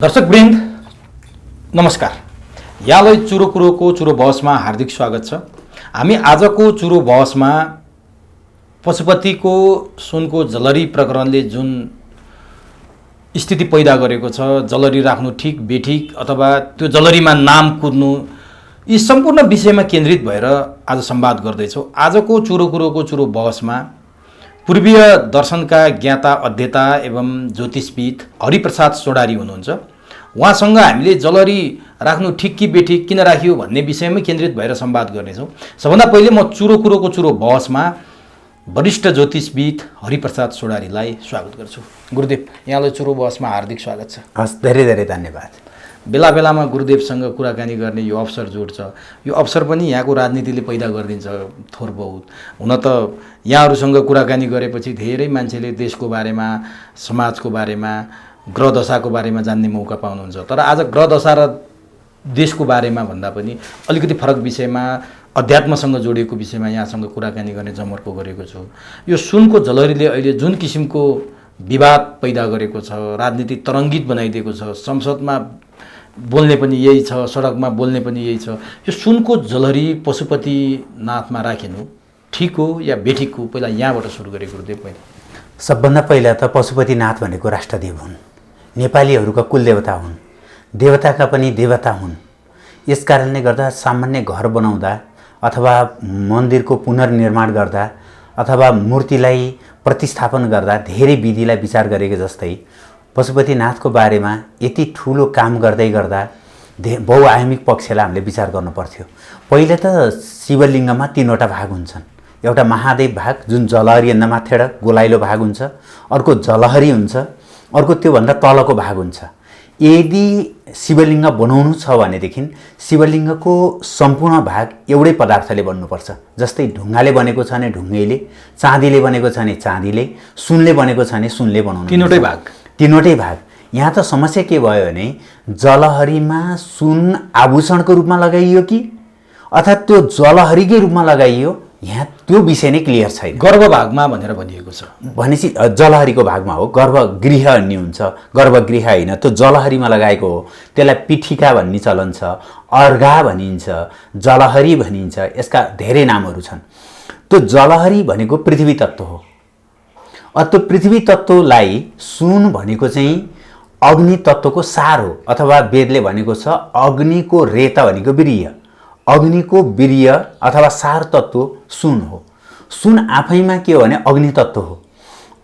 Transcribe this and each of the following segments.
दर्शकवृन्द नमस्कार। यहाँलाई चुरो कुरोको चुरो बहसमा हार्दिक स्वागत छ। हामी आजको चुरो बहसमा पशुपतिको सुनको जलरी प्रकरणले जुन स्थिति पैदा गरेको छ, जलरी राख्नु ठिक बेठिक अथवा त्यो जलरीमा नाम कुर्नु, यी सम्पूर्ण विषयमा केन्द्रित भएर आज संवाद गर्दैछौँ। आजको चुरो कुरोको चुरो बहसमा पूर्वीय दर्शनका ज्ञाता अध्येता एवं ज्योतिषविद हरिप्रसाद सोडारी हुनुहुन्छ। उहाँसँग हामीले जलरी राख्नु ठिक कि बेठिक किन राखियो भन्ने विषयमै केन्द्रित भएर संवाद गर्नेछौँ। सबभन्दा पहिले म चुरो कुरोको चुरो बहसमा वरिष्ठ ज्योतिषविद हरिप्रसाद सोडारीलाई स्वागत गर्छु। गुरुदेव, यहाँलाई चुरो बहसमा हार्दिक स्वागत छ। हस्, धेरै धेरै धन्यवाद। बेला बेलामा गुरुदेवसँग कुराकानी गर्ने यो अवसर जोड्छ। यो अवसर पनि यहाँको राजनीतिले पैदा गरिदिन्छ थोर बहुत। हुन त यहाँहरूसँग कुराकानी गरेपछि धेरै मान्छेले देशको बारेमा, समाजको बारेमा, ग्रह दशाको बारेमा जान्ने मौका पाउनुहुन्छ। तर आज ग्रह दशा र देशको बारेमा भन्दा पनि अलिकति फरक विषयमा, अध्यात्मसँग जोडिएको विषयमा यहाँसँग कुराकानी गर्ने जमर्को गरेको छु। यो सुनको जलरीले अहिले जुन किसिमको विवाद पैदा गरेको छ, राजनीति तरङ्गित बनाइदिएको छ, संसदमा बोल्ने पनि यही छ, सडकमा बोल्ने पनि यही छ। यो सुनको जलरी पशुपतिनाथमा राखिनु ठिक हो या बेठिक हो? पहिला यहाँबाट सुरु गरे गुरुदेव। पहिला सबभन्दा पहिला त पशुपतिनाथ भनेको राष्ट्रदेव हुन्, नेपालीहरूका कुलदेवता हुन्, देवताका पनि देवता हुन्। यस कारणले गर्दा सामान्य घर बनाउँदा अथवा मन्दिरको पुनर्निर्माण गर्दा अथवा मूर्तिलाई प्रतिस्थापन गर्दा धेरै विधिलाई विचार गरेको जस्तै पशुपतिनाथको बारेमा यति ठुलो काम गर्दै गर्दा बहुआयामिक पक्षलाई हामीले विचार गर्नु पर्थ्यो। पहिले त शिवलिङ्गमा तीनवटा भाग हुन्छन्। एउटा महादेव भाग जुन जलहरी नमाथेर गोलाइलो भाग हुन्छ, अर्को जलहरी हुन्छ, अर्को त्योभन्दा तलको भाग हुन्छ। यदि शिवलिङ्ग बनाउनु छ भनेदेखि शिवलिङ्गको सम्पूर्ण भाग एउटै पदार्थले बन्नुपर्छ। जस्तै ढुङ्गाले बनेको छ भने ढुङ्गैले, चाँदीले बनेको छ भने चाँदीले, सुनले बनेको छ भने सुनले बनाउनु। तीनवटै भाग। यहाँ त समस्या के भयो भने जलहरीमा सुन आभूषणको रूपमा लगाइयो कि अथवा त्यो जलहरीकै रूपमा लगाइयो, यहाँ त्यो विषय नै क्लियर छैन। गर्भभागमा भनेर भनिएको छ भनेपछि जलहरीको भागमा हो। गर्भगृह भन्ने हुन्छ, गर्भगृह होइन, त्यो जलहरीमा लगाएको हो। त्यसलाई पिठिका भन्ने चलन छ, अर्घा भनिन्छ, जलहरी भनिन्छ, यसका धेरै नामहरू छन्। त्यो जलहरी भनेको पृथ्वी तत्त्व हो। त्यो पृथ्वी तत्त्वलाई सुन भनेको चाहिँ अग्नि तत्त्वको सार हो, अथवा वेदले भनेको छ अग्निको रेत भनेको वीर्य, अग्निको वीर्य अथवा सार तत्त्व सुन हो। सुन आफैमा के हो भने अग्नि तत्त्व हो।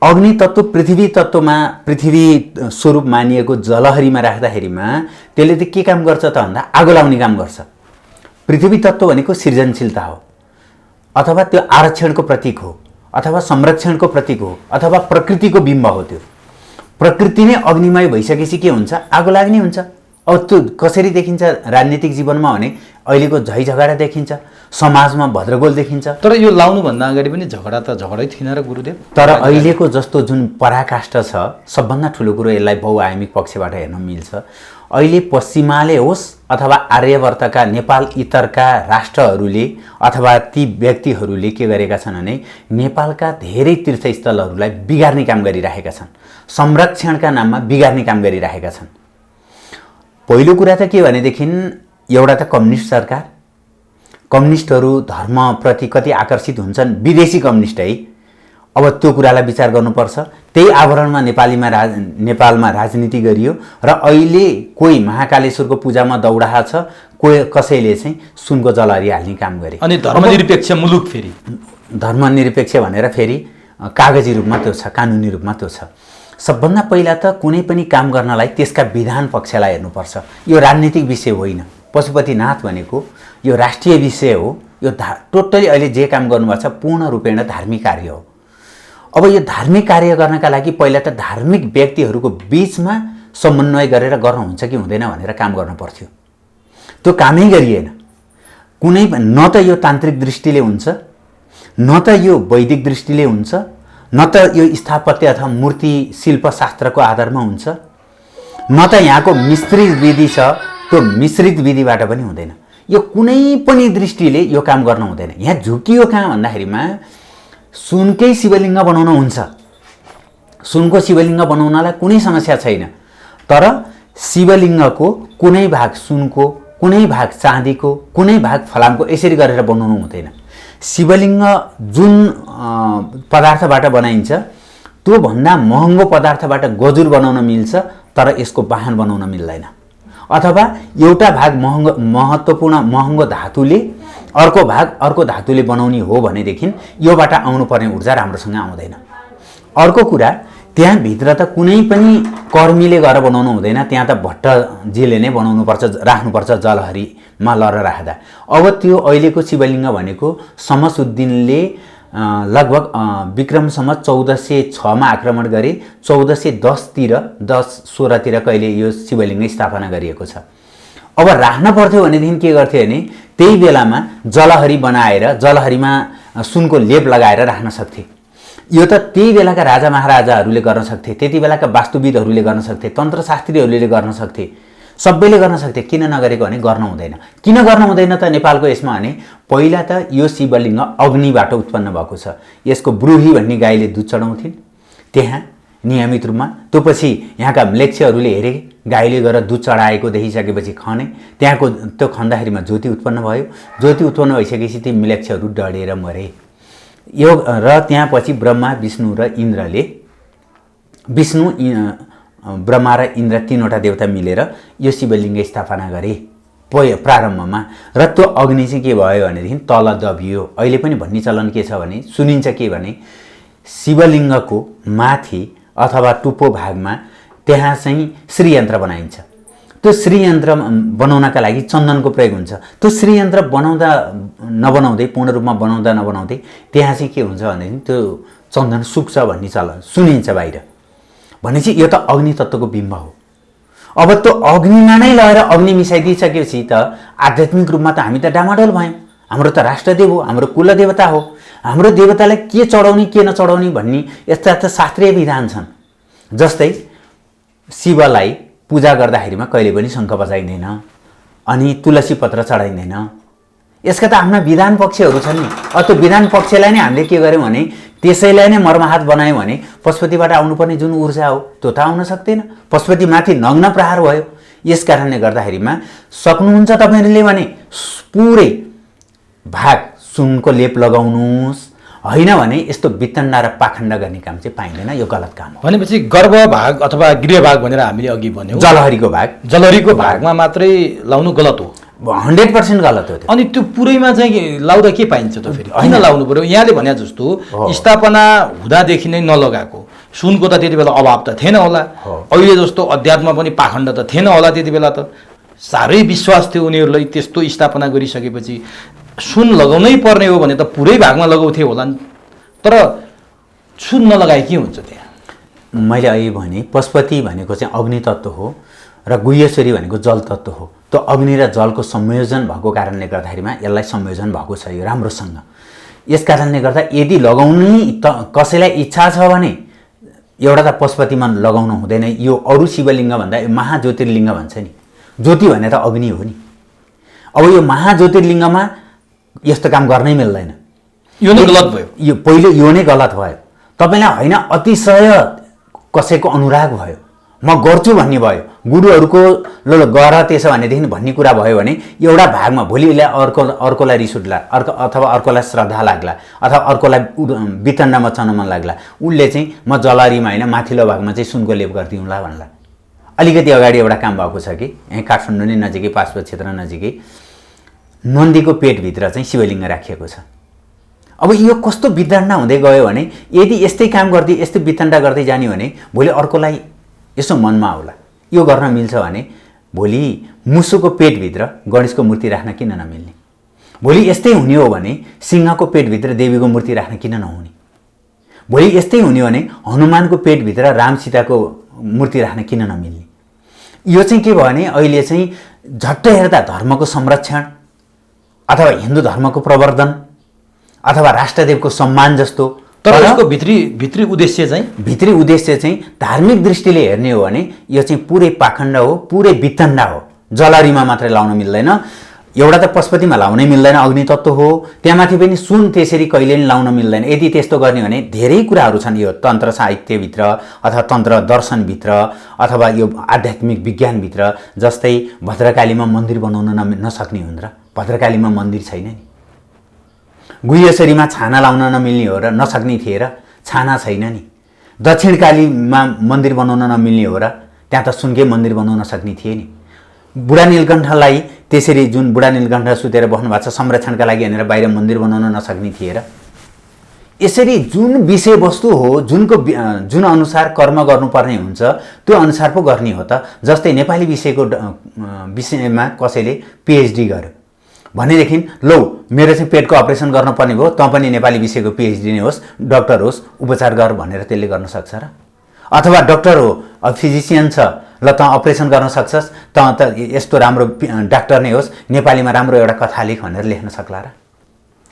अग्नि तत्त्व पृथ्वी तत्त्वमा, पृथ्वी स्वरूप मानिएको जलहरीमा राख्दाखेरिमा त्यसले त के काम गर्छ त भन्दा आगो लाउने काम गर्छ। पृथ्वी तत्त्व भनेको सृजनशीलता हो, अथवा त्यो आरक्षणको प्रतीक हो, अथवा संरक्षणको प्रतीक हो, अथवा प्रकृतिको बिम्ब हो। त्यो प्रकृति नै अग्निमय भइसकेपछि के हुन्छ? आगो लाग्ने हुन्छ। अब त्यो कसरी देखिन्छ राजनीतिक जीवनमा भने अहिलेको झैझगडा देखिन्छ, समाजमा भद्रगोल देखिन्छ। तर यो लाउनुभन्दा अगाडि पनि झगडा त झगडै थिएन र गुरुदेव। तर अहिलेको जस्तो जुन पराकाष्ठ छ, सबभन्दा ठुलो कुरो यसलाई बहुआयामिक पक्षबाट हेर्न मिल्छ। अहिले पश्चिमाले होस् अथवा आर्यवर्तका नेपाल इतरका राष्ट्रहरूले अथवा ती व्यक्तिहरूले के गरेका छन् भने नेपालका धेरै तीर्थस्थलहरूलाई बिगार्ने काम गरिरहेका छन्, संरक्षणका नाममा बिगार्ने काम गरिरहेका छन्। पहिलो कुरा त के भनेदेखि एउटा त कम्युनिस्ट सरकार, कम्युनिस्टहरू धर्मप्रति कति आकर्षित हुन्छन्, विदेशी कम्युनिस्ट है। अब त्यो कुरालाई विचार गर्नुपर्छ। त्यही आवरणमा नेपालमा राजनीति गरियो र अहिले कोही महाकालेश्वरको पूजामा दौडाहा छ, कोही कसैले चाहिँ सुनको जलहरी हाल्ने काम गरे। अनि धर्मनिरपेक्ष मुलुक फेरि धर्मनिरपेक्ष भनेर फेरि कागजी रूपमा त्यो छ, कानुनी रूपमा त्यो छ। सबभन्दा पहिला त कुनै पनि काम गर्नलाई त्यसका विधान पक्षलाई हेर्नुपर्छ। यो राजनीतिक विषय होइन। पशुपतिनाथ भनेको यो राष्ट्रिय विषय हो। यो टोटली अहिले जे काम गर्नुभएको छ पूर्ण रूपेण धार्मिक कार्य हो। अब यो धार्मिक कार्य गर्नका लागि पहिला त धार्मिक व्यक्तिहरूको बिचमा समन्वय गरेर गर्नुहुन्छ कि हुँदैन भनेर काम गर्नु पर्थ्यो। त्यो कामै गरिएन। कुनै न त यो तान्त्रिक दृष्टिले हुन्छ, न त यो वैदिक दृष्टिले हुन्छ, न त यो स्थापत्य अथवा मूर्ति शिल्पशास्त्रको आधारमा हुन्छ, न त यहाँको मिश्रित विधि छ, त्यो मिश्रित विधिबाट पनि हुँदैन। यो कुनै पनि दृष्टिले यो काम गर्न हुँदैन। यहाँ झुकियो कहाँ भन्दाखेरिमा सुनकै शिवलिङ्ग बनाउन हुन्छ। सुनको शिवलिङ्ग बनाउनलाई कुनै समस्या छैन। तर शिवलिङ्गको कुनै भाग सुनको, कुनै भाग चाँदीको, कुनै भाग फलामको यसरी गरेर बनाउनु हुँदैन। शिवलिङ्ग जुन पदार्थबाट बनाइन्छ त्योभन्दा महँगो पदार्थबाट गजुर बनाउन मिल्छ, तर यसको वाहन बनाउन मिल्दैन। अथवा एउटा भाग महँगो धातुले अर्को भाग अर्को धातुले बनाउने हो भनेदेखि योबाट आउनुपर्ने ऊर्जा राम्रोसँग आउँदैन। अर्को कुरा, त्यहाँभित्र त कुनै पनि कर्मीले गएर बनाउनु हुँदैन, त्यहाँ त भट्टजीले नै राख्नुपर्छ जलहरीमा लर राख्दा। अब त्यो अहिलेको शिवलिङ्ग भनेको शमसुद्दिनले लगभग विक्रम सम्वत 1406मा आक्रमण गरे, 1410-16तिर कहिले यो शिवलिङ्ग स्थापना गरिएको छ। अब राख्न पर्थ्यो भनेदेखि के गर्थ्यो भने त्यही बेलामा जलहरी बनाएर जलहरीमा सुनको लेप लगाएर राख्न सक्थे। यो त त्यही बेलाका राजा महाराजाहरूले गर्न सक्थे, त्यति बेलाका वास्तुविदहरूले गर्न सक्थे, तन्त्रशास्त्रीहरूले गर्न सक्थे, सबैले गर्न सक्थे। किन नगरेको भने गर्न हुँदैन। किन गर्न हुँदैन त नेपालको यसमा भने पहिला त यो शिवलिङ्ग अग्निबाट उत्पन्न भएको छ। यसको ब्रुही भन्ने गाईले दुध चढाउँथिन् त्यहाँ नियमित रूपमा। त्यो पछि यहाँका म्लेच्छहरूले हेरे गाईले गएर दुध चढाएको देखिसकेपछि खने, त्यहाँको त्यो खन्दाखेरिमा ज्योति उत्पन्न भयो। ज्योति उत्पन्न भइसकेपछि ती म्लेच्छहरू डढेर मरे। यो र त्यहाँ पछि ब्रह्मा विष्णु र इन्द्रले ब्रह्मा र इन्द्र तीनवटा देवता मिलेर यो शिवलिङ्ग स्थापना गरे प्रारम्भमा। र त्यो अग्नि चाहिँ के भयो भनेदेखि तल दबियो। अहिले पनि भन्ने चलन के छ भने सुनिन्छ के भने शिवलिङ्गको माथि अथवा टुप्पो भागमा त्यहाँ चाहिँ श्रीयन्त्र बनाइन्छ। त्यो श्रीयन्त्र बनाउनका लागि चन्दनको प्रयोग हुन्छ। त्यो श्रीयन्त्र बनाउँदा नबनाउँदै पूर्ण रूपमा बनाउँदा नबनाउँदै त्यहाँ चाहिँ के हुन्छ भनेदेखि त्यो चन्दन सुक्छ भन्ने चलन सुनिन्छ बाहिर। भनेपछि यो त अग्नि तत्त्वको बिम्ब हो। अब त्यो अग्निमा नै लगेर अग्नि मिसाइदिइसकेपछि त आध्यात्मिक रूपमा त हामी त डामाडोल भयौँ। हाम्रो त राष्ट्रदेव हो, हाम्रो कुलदेवता हो। हाम्रो देवतालाई के चढाउने के नचढाउने भन्ने यस्ता यस्ता शास्त्रीय विधान छन्। जस्तै शिवलाई पूजा गर्दाखेरिमा कहिले पनि शङ्ख बजाइँदैन अनि तुलसी पत्र चढाइँदैन। यसका त आफ्ना विधान पक्षहरू छन् नि। त्यो विधान पक्षलाई नै हामीले के गर्यौँ भने त्यसैलाई नै मर्माहात बनायौँ भने पशुपतिबाट आउनुपर्ने जुन ऊर्जा हो त्यो त आउन सक्दैन। पशुपतिमाथि नग्न प्रहार भयो। यस कारणले गर्दाखेरिमा सक्नुहुन्छ तपाईँहरूले भने पुरै भाग सुनको लेप लगाउनुहोस्, होइन भने यस्तो वितण्डा र पाखण्ड गर्ने काम चाहिँ पाइँदैन। यो गलत काम हो। भनेपछि गर्भ भाग अथवा गृह भाग भनेर हामीले अघि भन्यौँ, जलहरीको भागमा मात्रै लाउनु गलत हो। 100% गलत हो। अनि त्यो पुरैमा चाहिँ लाउँदा के पाइन्छ त फेरि? किन लाउनु पर्यो? यहाँले भने जस्तो स्थापना हुँदादेखि नै नलगाएको सुनको त त्यति बेला अभाव त थिएन होला। अहिले जस्तो अध्यात्म पनि पाखण्ड त थिएन होला। त्यति बेला त साह्रै विश्वास थियो उनीहरूलाई। त्यस्तो स्थापना गरिसकेपछि सुन लगाउनै पर्ने हो भने त पुरै भागमा लगाउँथे होला नि। तर सुन नलगाए के हुन्छ त्यहाँ? मैले अहिले भने पशुपति भनेको चाहिँ अग्नि तत्त्व हो र गुह्यश्वरी भनेको जल तत्त्व हो। त्यो अग्नि र जलको संयोजन भएको कारणले गर्दाखेरिमा यसलाई संयोजन भएको छ यो राम्रोसँग। यस कारणले गर्दा यदि लगाउनै कसैलाई इच्छा छ भने एउटा त पशुपतिमा लगाउनु हुँदैन। यो अरू शिवलिङ्ग भन्दा यो महाज्योतिर्लिङ्ग भन्छ नि। ज्योति भने त अग्नि हो नि। अब यो महाज्योतिर्लिङ्गमा यस्तो काम गर्नै मिल्दैन। यो नै गलत भयो। यो पहिलो यो नै गलत भयो। तपाईँलाई होइन अतिशय कसैको अनुराग भयो, म गर्छु भन्ने भयो, गुरुहरूको ल गर त्यसो भनेदेखि भन्ने कुरा भयो भने एउटा भागमा भोलि अर्कोलाई रिस उठ्ला, अथवा अर्कोलाई श्रद्धा लाग्ला, अथवा अर्कोलाई वितण्ड मचाउन मन लाग्ला, उसले चाहिँ म जलहरीमा होइन माथिल्लो भागमा चाहिँ सुनको लेप गरिदिउँला भन्ला। अलिकति अगाडि एउटा काम भएको छ कि यहाँ काठमाडौँ नै नजिकै पासपोर्ट क्षेत्र नजिकै नन्दीको पेटभित्र चाहिँ शिवलिङ्ग राखिएको छ। अब यो कस्तो वितण्डा हुँदै गयो भने यदि यस्तै काम गर्दै यस्तै वितण्डा गर्दै जाने भने भोलि अर्कोलाई यसो मनमा आउला यो गर्न मिल्छ भने भोलि मुसुको पेटभित्र गणेशको मूर्ति राख्न किन नमिल्ने? भोलि यस्तै हुने हो भने सिंहको पेटभित्र देवीको मूर्ति राख्न किन नहुने? भोलि यस्तै हुने हो भने हनुमानको पेटभित्र राम सीताको मूर्ति राख्न किन नमिल्ने? यो चाहिँ के भयो भने अहिले चाहिँ झट्ट हेर्दा धर्मको संरक्षण अथवा हिन्दू धर्मको प्रवर्धन अथवा राष्ट्रदेवको सम्मान जस्तो। तर यसको भित्री उद्देश्य चाहिँ धार्मिक दृष्टिले हेर्ने हो भने यो चाहिँ पुरै पाखण्ड हो, पुरै वितण्डा हो। जलहरीमा मात्रै लाउन मिल्दैन। एउटा त पशुपतिमा लाउनै मिल्दैन, अग्नि तत्त्व हो। त्यहाँमाथि पनि सुन त्यसरी कहिले पनि लाउन मिल्दैन। यदि त्यस्तो गर्ने भने धेरै कुराहरू छन् यो तन्त्र साहित्यभित्र अथवा तन्त्र दर्शनभित्र अथवा यो आध्यात्मिक विज्ञानभित्र। जस्तै भद्रकालीमा मन्दिर बनाउन नसक्ने हुन् र? भद्रकालीमा मन्दिर छैन नि। गुह्येश्वरीमा छाना लाउन नमिल्ने हो र? नसक्ने थिए र? छाना छैन नि। दक्षिणकालीमा मन्दिर बनाउन नमिल्ने हो र? त्यहाँ त सुनकै मन्दिर बनाउन सक्ने थिए नि। बुढा नीलकण्ठलाई त्यसरी जुन बुढा नीलकण्ठ सुतेर बस्नु भएको छ संरक्षणका लागि भनेर बाहिर मन्दिर बनाउन नसक्ने थिए र? यसरी जुन विषयवस्तु हो, जुन अनुसार कर्म गर्नुपर्ने हुन्छ त्यो अनुसार पो गर्ने हो त। जस्तै नेपाली विषयमा कसैले पिएचडी गर्यो भनेदेखि लौ मेरो चाहिँ पेटको अपरेसन गर्नुपर्ने भयो, तँ पनि नेपाली विषयको पिएचडी नै होस्, डक्टर होस्, उपचार गर भनेर त्यसले गर्न सक्छ र? अथवा डक्टर हो, फिजिसियन छ, ल तँ अपरेसन गर्न सक्छस्, तँ त यस्तो राम्रो डाक्टर नै होस्, नेपालीमा राम्रो एउटा कथा लेख भनेर लेख्न सक्ला र?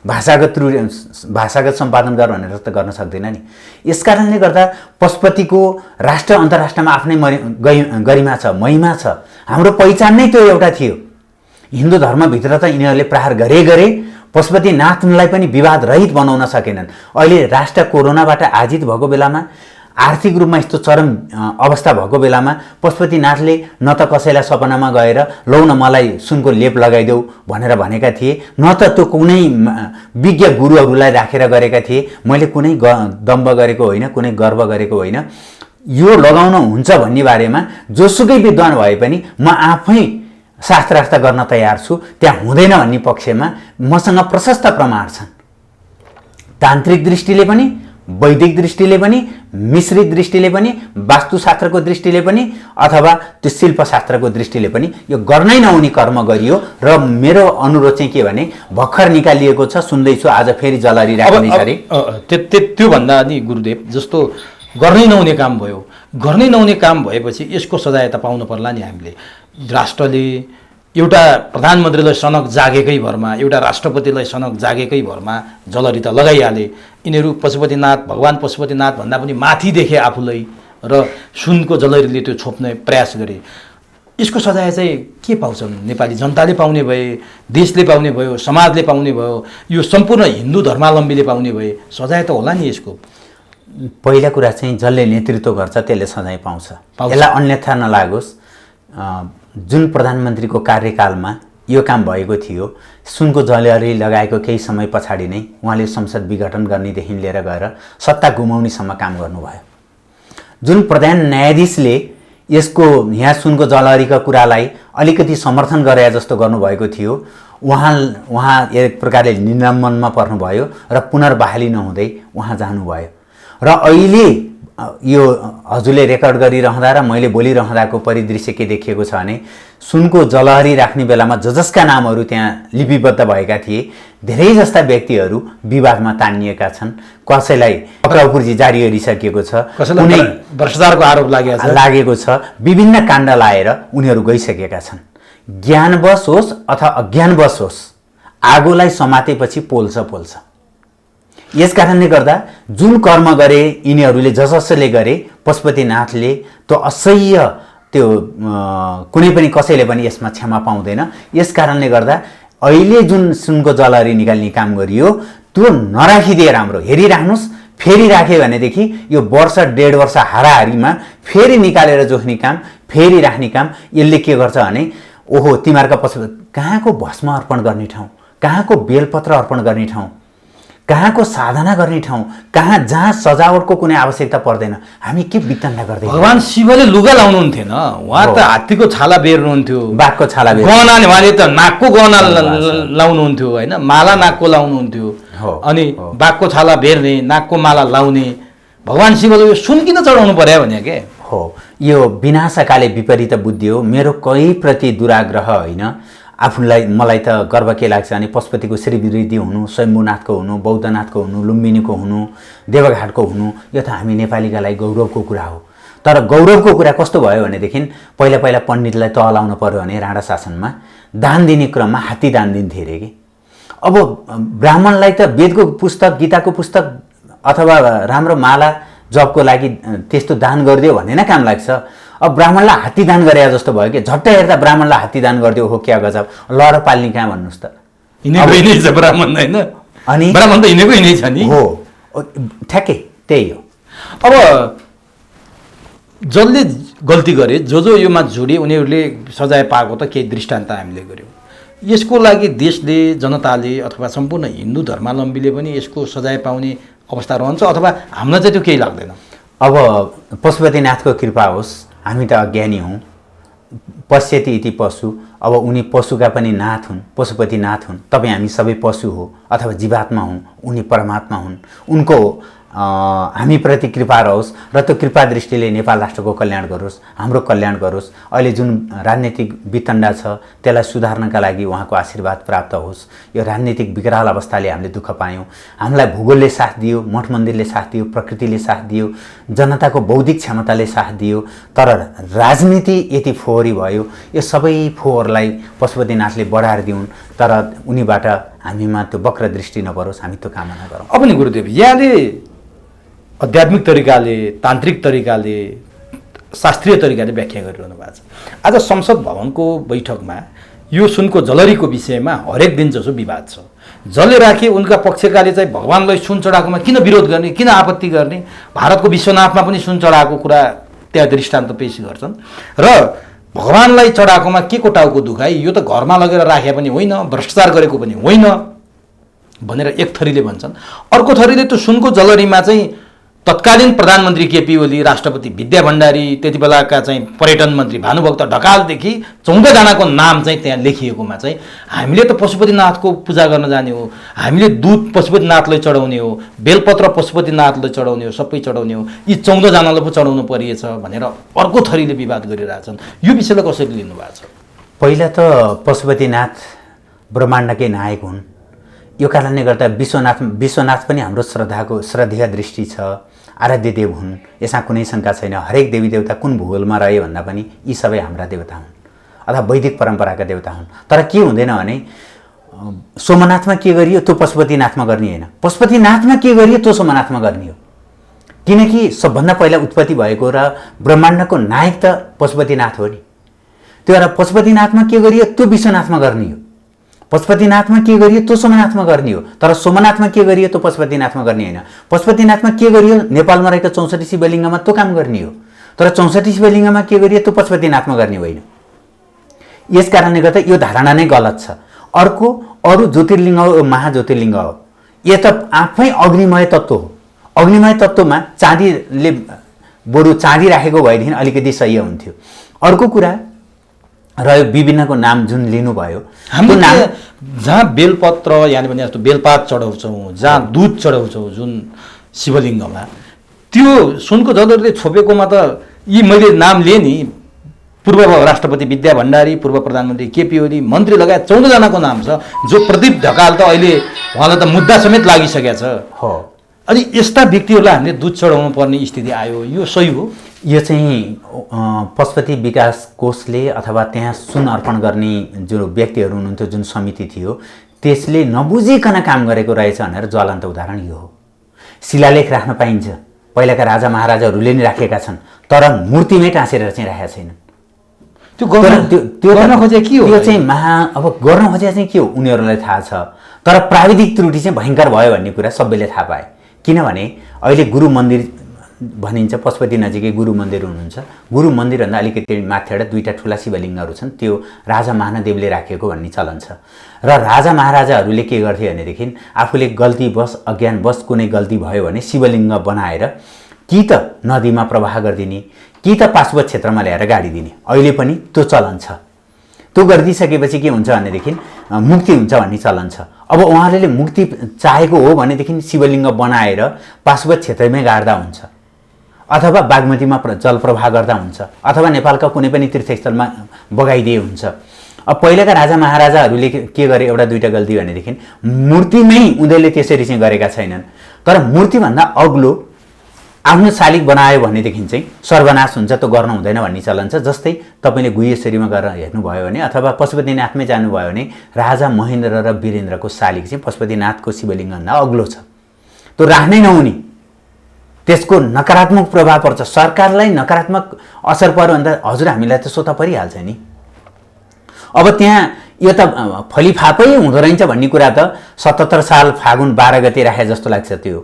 भाषागत सम्पादन गर भनेर त गर्न सक्दैन नि। यसकारणले गर्दा पशुपतिको राष्ट्र अन्तर्राष्ट्रमा आफ्नै गरिमा छ, महिमा छ। हाम्रो पहिचान नै त्यो एउटा थियो। हिन्दू धर्मभित्र त यिनीहरूले प्रहार गरे पशुपतिनाथलाई पनि विवाद रहित बनाउन सकेनन्। अहिले राष्ट्र कोरोनाबाट आजित भएको बेलामा, आर्थिक रूपमा यस्तो चरम अवस्था भएको बेलामा पशुपतिनाथले न त कसैलाई सपनामा गएर लौ न मलाई सुनको लेप लगाइदेऊ भनेर भनेका थिए, न त त्यो कुनै विज्ञ गुरुहरूलाई राखेर गरेका थिए। मैले कुनै दम्भ गरेको होइन, कुनै गर्व गरेको होइन। यो लगाउन हुन्छ भन्ने बारेमा जोसुकै विद्वान भए पनि म आफै शास्त्रार्थ गर्न तयार छु। त्यहाँ हुँदैन भन्ने पक्षमा मसँग प्रशस्त प्रमाण छन्। तान्त्रिक दृष्टिले पनि, वैदिक दृष्टिले पनि, मिश्रित दृष्टिले पनि, वास्तुशास्त्रको दृष्टिले पनि अथवा त्यो शिल्पशास्त्रको दृष्टिले पनि यो गर्नै नहुने कर्म गरियो। र मेरो अनुरोध चाहिँ के भने भर्खर निकालिएको छ, सुन्दैछु आज फेरि जलरी राख्ने गरे। त्योभन्दा नि गुरुदेव, जस्तो गर्नै नहुने काम भयो, गर्नै नहुने काम भएपछि यसको सजाय त पाउनु पर्ला नि हामीले। राष्ट्रले एउटा प्रधानमन्त्रीलाई सनक जागेकै भरमा, एउटा राष्ट्रपतिलाई सनक जागेकै भरमा जलरी त लगाइहाले। यिनीहरू पशुपतिनाथ, भगवान् पशुपतिनाथ भन्दा पनि माथि देखे आफूलाई र सुनको जलरीले त्यो छोप्ने प्रयास गरे। यसको सजाय चाहिँ के पाउँछन्? नेपाली जनताले पाउने भए, देशले पाउने भयो, समाजले पाउने भयो, यो सम्पूर्ण हिन्दू धर्मावलम्बीले पाउने भए सजाय त होला नि यसको। पहिला कुरा चाहिँ जसले नेतृत्व गर्छ त्यसले सजाय पाउँछ। यसलाई अन्यथा नलागोस्। जुन प्रधानमन्त्रीको कार्यकालमा यो काम भएको थियो, सुनको जलरी लगाएको केही समय पछाडि नै उहाँले संसद विघटन गर्नेदेखि लिएर गएर सत्ता गुमाउनेसम्म काम गर्नुभयो। जुन प्रधान न्यायाधीशले यसको यहाँ सुनको जलरीका कुरालाई अलिकति समर्थन गरे जस्तो गर्नुभएको थियो, उहाँ एक प्रकारले निलम्बनमा पर्नुभयो र पुनर्बहाली नहुँदै उहाँ जानुभयो। र अहिले यो हजुरले रेकर्ड गरिरहँदा र मैले बोलिरहँदाको परिदृश्य के देखिएको छ भने सुनको जलहरी राख्ने बेलामा जसका नामहरू त्यहाँ लिपिबद्ध भएका थिए, धेरै जस्ता व्यक्तिहरू विवादमा तानिएका छन्। कसैलाई पक्राउपुर्जी जारी गरिसकिएको छ, कुनै भ्रष्टाचारको आरोप लागेको छ, विभिन्न काण्ड लाएर उनीहरू गइसकेका छन्। ज्ञानवश होस् अथवा अज्ञानवश होस्, आगोलाई समातेपछि पोल्छ। यस कारणले गर्दा जुन कर्म गरे यिनीहरूले, जसले गरे, पशुपतिनाथले त्यो असह्य त्यो कुनै पनि कसैले पनि यसमा क्षमा पाउँदैन। यस कारणले गर्दा अहिले जुन सुनको जलहरी निकाल्ने काम गरियो त्यो नराखिदिए राम्रो। हेरिराख्नुहोस्, फेरि राख्यो भनेदेखि यो वर्ष डेढ वर्ष हाराहारीमा फेरि निकालेर जोख्ने काम, फेरि राख्ने काम यसले के गर्छ भने ओहो तिमीहरूका कहाँको भस्म अर्पण गर्ने ठाउँ, कहाँको बेलपत्र अर्पण गर्ने ठाउँ, कहाँको साधना गर्ने ठाउँ, जहाँ सजावटको कुनै आवश्यकता पर्दैन, हामी के वितन्ना गर्दै। भगवान शिवले लुगा लाउनुहुन्थेन, उहाँ त हात्तीको छाला बेर्नुहुन्थ्यो, बाघको छाला बेर्नु, गहना उहाँले त नाकको गहना लाउनुहुन्थ्यो होइन, माला नाकको लाउनुहुन्थ्यो, अनि बाघको छाला बेर्ने, नाकको माला लाउने। भगवान शिवले यो सुन किन चढाउनु पर्यो भने के हो? यो विनाशकाले विपरीत बुद्धि हो। मेरो कोही प्रति दुराग्रह होइन। मलाई त गर्व के लाग्छ भने पशुपतिको श्रीवृद्धि हुनु, स्वयम्भूनाथको हुनु, बौद्धनाथको हुनु, लुम्बिनीको हुनु, देवघाटको हुनु, यो त हामी नेपालीका लागि गौरवको कुरा हो। तर गौरवको कुरा कस्तो भयो भनेदेखि पहिला पण्डितलाई तह लाउनु पर्यो भने राणा शासनमा दान दिने क्रममा हात्ती दान दिन्थे अरे कि। अब ब्राह्मणलाई त वेदको पुस्तक, गीताको पुस्तक अथवा राम्रो माला जपको लागि त्यस्तो दान गरिदियो भन्ने नै काम लाग्छ। अब ब्राह्मणलाई हात्ती दान गरे जस्तो भयो कि झट्टै हेर्दा ब्राह्मणलाई हात्ती दान गरिदियो हो क्या गजब लड पाल्ने कहाँ भन्नुहोस् त हिँडेको यिनै छ ब्राह्मण होइन अनि ब्राह्मण त हिँडेको यिनै छ नि हो ठ्याक्कै त्यही हो। अब जसले गल्ती गरे जो योमा जोडिए उनीहरूले सजाय पाएको त केही दृष्टान्त हामीले गऱ्यौँ। यसको लागि देशले जनताले अथवा सम्पूर्ण हिन्दू धर्मावलम्बीले पनि यसको सजाय पाउने अवस्था रहन्छ अथवा हामीलाई चाहिँ त्यो केही लाग्दैन। अब पशुपतिनाथको कृपा होस्, हामी त अज्ञानी हौँ। पश्यति इति पशु, अब उनी पशुका पनि नाथ हुन्, पशुपतिनाथ हुन्। तपाईँ हामी सबै पशु हो अथवा जीवात्मा हौँ, उनी परमात्मा हुन्। उनको हामीप्रति कृपा रहोस् र त्यो कृपा दृष्टिले नेपाल राष्ट्रको कल्याण गरोस्, हाम्रो कल्याण गरोस्। अहिले जुन राजनीतिक वितण्डा छ त्यसलाई सुधार्नका लागि उहाँको आशीर्वाद प्राप्त होस्। यो राजनीतिक विकराल अवस्थाले हामीले दुःख पायौँ, हामीलाई भूगोलले साथ दियो, मठ मन्दिरले साथ दियो, प्रकृतिले साथ दियो, जनताको बौद्धिक क्षमताले साथ दियो, तर राजनीति यति फोहोरी भयो। यो सबै फोहोरलाई पशुपतिनाथले बढाएर दिउन्, तर उनीबाट हामीमा त्यो वक्र दृष्टि नपरोस्, हामी त्यो कामना गरौँ। अब नि गुरुदेव, यहाँले आध्यात्मिक तरिकाले, तान्त्रिक तरिकाले, शास्त्रीय तरिकाले व्याख्या गरिरहनु भएको छ। आज संसद भवनको बैठकमा यो सुनको जलरीको विषयमा हरेक दिन जसो विवाद छ। जसले राखे उनका पक्षकाले चाहिँ भगवान्लाई सुन चढाएकोमा किन विरोध गर्ने, किन आपत्ति गर्ने, भारतको विश्वनाथमा पनि सुन चढाएको कुरा त्यहाँ दृष्टान्त पेश गर्छन् र भगवान्लाई चढाएकोमा के को टाउको दुखाइ, यो त घरमा लगेर राखे पनि होइन, भ्रष्टाचार गरेको पनि होइन भनेर एक थरीले भन्छन्। अर्को थरीले त्यो सुनको जलरीमा चाहिँ तत्कालीन प्रधानमन्त्री केपी ओली, राष्ट्रपति विद्या भण्डारी, त्यति बेलाका चाहिँ पर्यटन मन्त्री भानुभक्त ढकालदेखि 14 जनाको नाम चाहिँ त्यहाँ लेखिएकोमा चाहिँ हामीले त पशुपतिनाथको पूजा गर्न जाने हो, हामीले दुध पशुपतिनाथलाई चढाउने हो, बेलपत्र पशुपतिनाथलाई चढाउने हो, सबै चढाउने हो, यी 14 जनालाई पो चढाउनु परिएछ भनेर अर्को थरीले विवाद गरिरहेछन्। यो विषयलाई कसरी लिनुभएको छ? पहिला त पशुपतिनाथ ब्रह्माण्डकै नायक हुन्। यो कारणले गर्दा विश्वनाथ पनि हाम्रो श्रद्धेय दृष्टि छ, आराध्य देव हुन्, यसमा कुनै शङ्का छैन। हरेक देवी देवता कुन भूगोलमा रहे भन्दा पनि यी सबै हाम्रा देवता हुन् अथवा वैदिक परम्पराका देवता हुन्। तर के हुँदैन भने सोमनाथमा के गरियो त्यो पशुपतिनाथमा गर्ने होइन, पशुपतिनाथमा के गरियो त्यो सोमनाथमा गर्ने हो। किनकि सबभन्दा पहिला उत्पत्ति भएको र ब्रह्माण्डको नायक त पशुपतिनाथ हो नि। त्यो भएर पशुपतिनाथमा के गरियो त्यो विश्वनाथमा गर्ने हो, पशुपतिनाथमा के गरियो त्यो सोमनाथमा गर्ने हो। तर सोमनाथमा के गरियो त्यो पशुपतिनाथमा गर्ने होइन। पशुपतिनाथमा के गरियो नेपालमा रहेको 64 शिवलिङ्गमा त्यो काम गर्ने हो, तर 64 शिवलिङ्गमा के गरियो त्यो पशुपतिनाथमा गर्ने होइन। यस कारणले गर्दा यो धारणा नै गलत छ। अर्को अरू ज्योतिर्लिङ्ग हो, महाज्योतिर्लिङ्ग हो, यो त आफै अग्निमय तत्त्व हो। अग्निमय तत्त्वमा चाँदीले बरु चाँदी राखेको भएदेखि अलिकति सही हुन्थ्यो। अर्को कुरा र विभिन्नको नाम जुन लिनुभयो, हाम्रो नाम जहाँ बेलपत्र यानि भने जस्तो बेलपात चढाउँछौँ, जहाँ दुध चढाउँछौँ जुन शिवलिङ्गमा, त्यो सुनको जलरीले छोपेकोमा त यी मैले नाम लिएँ नि, पूर्व राष्ट्रपति विद्या भण्डारी, पूर्व प्रधानमन्त्री केपी ओली, मन्त्री लगायत 14 जनाको नाम छ। जो प्रदीप ढकाल त अहिले उहाँलाई त मुद्दा समेत लागिसकेको छ हो। अनि यस्ता व्यक्तिहरूलाई हामीले दुध चढाउनु पर्ने स्थिति आयो, यो सही हो? यो चाहिँ पशुपति विकास कोषले अथवा त्यहाँ सुन अर्पण गर्ने जो व्यक्तिहरू हुनुहुन्थ्यो, जुन समिति थियो, त्यसले नबुझिकन काम गरेको रहेछ भनेर ज्वलन्त उदाहरण यो हो। शिलालेख राख्न पाइन्छ, पहिलाका राजा महाराजाहरूले नै राखेका छन्, तर मूर्तिमै टाँसेर चाहिँ राखेका छैनन्। त्यो गर्न खोजे के हो? त्यो चाहिँ अब गर्न खोजे चाहिँ के हो उनीहरूलाई थाहा छ, तर प्राविधिक त्रुटि चाहिँ भयङ्कर भयो भन्ने कुरा सबैले थाहा पाए। किनभने अहिले गुरु मन्दिर भनिन्छ, पशुपति नजिकै गुरु मन्दिर हुनुहुन्छ। गुरु मन्दिरभन्दा अलिकति माथिबाट 2टा ठुला शिवलिङ्गहरू छन्, त्यो राजा महादेवले राखेको भन्ने चलन छ। र राजा महाराजाहरूले के गर्थे भनेदेखि आफूले गल्तीवश अज्ञानवश कुनै गल्ती भयो भने शिवलिङ्ग बनाएर कि त नदीमा प्रवाह गरिदिने, कि त पाशुपत क्षेत्रमा ल्याएर गाडिदिने। अहिले पनि त्यो चलन छ। त्यो गरिदिइसकेपछि के हुन्छ भनेदेखि मुक्ति हुन्छ भन्ने चलन छ। अब उहाँहरूले मुक्ति चाहेको हो भनेदेखि शिवलिङ्ग बनाएर पाशुपत क्षेत्रमै गाड्दा हुन्छ, अथवा बागमतीमा जल प्रवाह गर्दा हुन्छ, अथवा नेपालका कुनै पनि तीर्थस्थलमा बगाइदिए हुन्छ। अब पहिलाका राजा महाराजाहरूले के गरे, एउटा 2टा गल्ती भनेदेखि मूर्तिमै उनीहरूले त्यसरी चाहिँ गरेका छैनन्। तर मूर्तिभन्दा अग्लो आफ्नो शालिग बनायो भनेदेखि चाहिँ सर्वनाश हुन्छ, त्यो गर्न हुँदैन भन्ने चलन छ। जस्तै तपाईँले गुह्यश्वरीमा गएर हेर्नुभयो भने अथवा पशुपतिनाथमै जानुभयो भने राजा महेन्द्र र वीरेन्द्रको शालिग चाहिँ पशुपतिनाथको शिवलिङ्गभन्दा अग्लो छ, त्यो राख्नै नहुने। त्यसको नकारात्मक प्रभाव पर्छ, सरकारलाई नकारात्मक असर पर्यो भन्दा हजुर हामीलाई त स्वतः परिहाल्छ नि। अब त्यहाँ यो त फलिफापै हुँदो रहेछ भन्ने कुरा त 77 साल फागुन 12 गते राखे जस्तो लाग्छ त्यो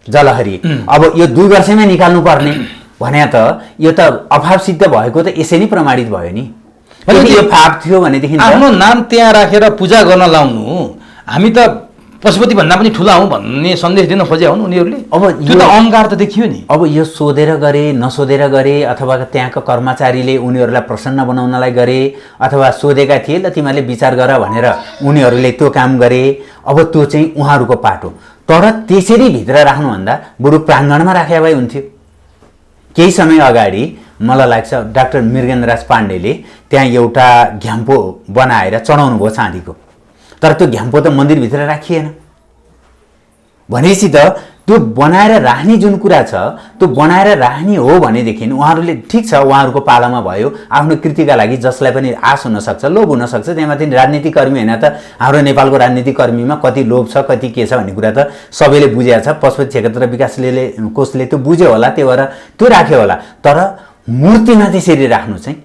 जलहरी। अब यो 2 वर्षमै निकाल्नु पर्ने भने त यो त अभाव सिद्ध भएको त यसै नै प्रमाणित भयो नि। यो फाप थियो भनेदेखि आफ्नो नाम त्यहाँ राखेर पूजा गर्न लाउनु, हामी त पशुपति भन्दा पनि ठुला हौँ भन्ने सन्देश दिन खोजे हुन् उनीहरूले। अब त्यो त अहङ्कार त देखियो नि। अब यो सोधेर गरे नसोधेर गरे अथवा त्यहाँको कर्मचारीले उनीहरूलाई प्रसन्न बनाउनलाई गरे अथवा सोधेका थिए ल तिमीहरूले विचार गर भनेर उनीहरूले त्यो काम गरे। अब त्यो चाहिँ उहाँहरूको पाटो, तर त्यसरी भित्र राख्नुभन्दा बरु प्राङ्गणमा राखे भए हुन्थ्यो। केही समय अगाडि मलाई लाग्छ डाक्टर मृगेन्द्रराज पाण्डेले त्यहाँ एउटा घ्याम्पो बनाएर चढाउनु भयो चाँदीको, तर त्यो घ्याम्पो त मन्दिरभित्र राखिएन। भनेपछि त त्यो बनाएर राख्ने जुन कुरा छ त्यो बनाएर राख्ने हो भनेदेखि उहाँहरूले ठिक छ उहाँहरूको पालामा भयो आफ्नो कृतिका लागि जसलाई पनि आश हुनसक्छ, लोभ हुनसक्छ। त्यहाँमाथि राजनीतिक कर्मी होइन त हाम्रो नेपालको राजनीतिक कर्मीमा कति लोभ छ कति के छ भन्ने कुरा त सबैले बुझेको छ। पशुपति क्षेत्र विकास कोषले त्यो बुझ्यो होला, त्यो भएर त्यो राख्यो होला, तर मूर्तिमा त्यसरी राख्नु चाहिँ